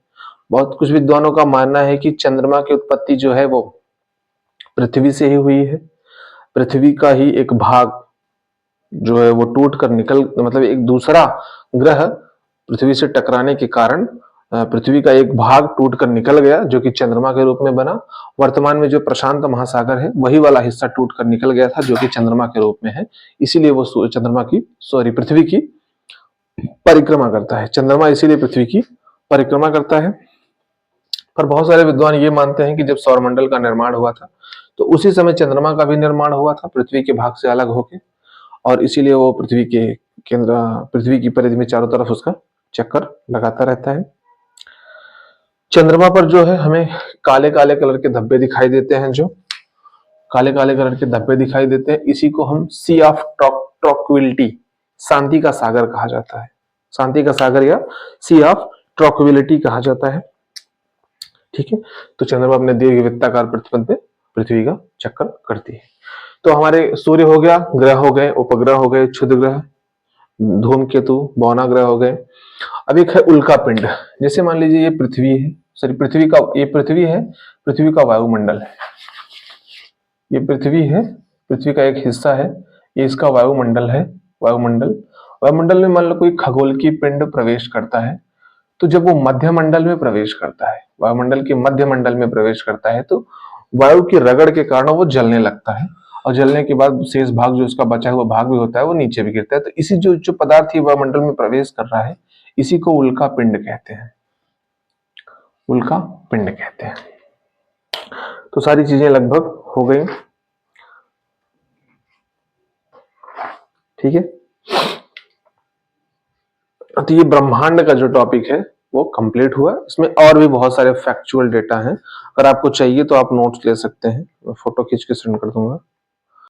बहुत कुछ विद्वानों का मानना है कि चंद्रमा की उत्पत्ति जो है वो पृथ्वी से ही हुई है। पृथ्वी का ही एक भाग जो है वो टूट कर मतलब एक दूसरा ग्रह पृथ्वी से टकराने के कारण पृथ्वी का एक भाग टूटकर निकल गया, जो कि चंद्रमा के रूप में बना। वर्तमान में जो प्रशांत महासागर है वही वाला हिस्सा टूटकर निकल गया था, जो कि चंद्रमा के रूप में है। इसीलिए वो पृथ्वी की परिक्रमा करता है। चंद्रमा इसीलिए पृथ्वी की परिक्रमा करता है। पर बहुत सारे विद्वान ये मानते हैं कि जब सौरमंडल का निर्माण हुआ था तो उसी समय चंद्रमा का भी निर्माण हुआ था पृथ्वी के भाग से अलग होके, और इसीलिए वो पृथ्वी की परिधि में चारों तरफ उसका चक्कर लगाता रहता है। चंद्रमा पर जो है हमें काले काले कलर के धब्बे दिखाई देते हैं, जो काले काले कलर के धब्बे दिखाई देते हैं, इसी को हम सी ऑफ ट्रॉक्विलिटी, शांति का सागर कहा जाता है। शांति का सागर या सी ऑफ ट्रॉक्विलिटी कहा जाता है, ठीक है। तो चंद्रमा अपने दीर्घवृत्ताकार प्रतिपथ पे पृथ्वी का चक्कर करती है। तो हमारे सूर्य हो गया, ग्रह हो गए, उपग्रह हो गए, क्षुद्र ग्रह, धूमकेतु, बौना ग्रह हो गए। अब एक है उल्का पिंड। जैसे मान लीजिए ये पृथ्वी है, सॉरी पृथ्वी है, पृथ्वी का वायुमंडल है, ये पृथ्वी है, पृथ्वी का एक हिस्सा है, ये इसका वायुमंडल है, वायुमंडल। वायुमंडल में मान लो कोई खगोल की पिंड प्रवेश करता है, तो जब वो मध्य मंडल में प्रवेश करता है, वायुमंडल के मध्य मंडल में प्रवेश करता है, तो वायु की रगड़ के कारण वो जलने लगता है, और जलने के बाद शेष भाग जो उसका बचा हुआ भाग भी होता है वो नीचे भी गिरता है। तो इसी जो जो पदार्थ ही वायुमंडल में प्रवेश कर रहा है, इसी को उल्का पिंड कहते हैं, उल्का पिंड कहते हैं। तो सारी चीजें लगभग हो गई, ठीक है। तो ये ब्रह्मांड का जो टॉपिक है वो कंप्लीट हुआ। इसमें और भी बहुत सारे फैक्चुअल डेटा हैं, अगर आपको चाहिए तो आप नोट्स ले सकते हैं, मैं फोटो खींच के सेंड कर दूंगा।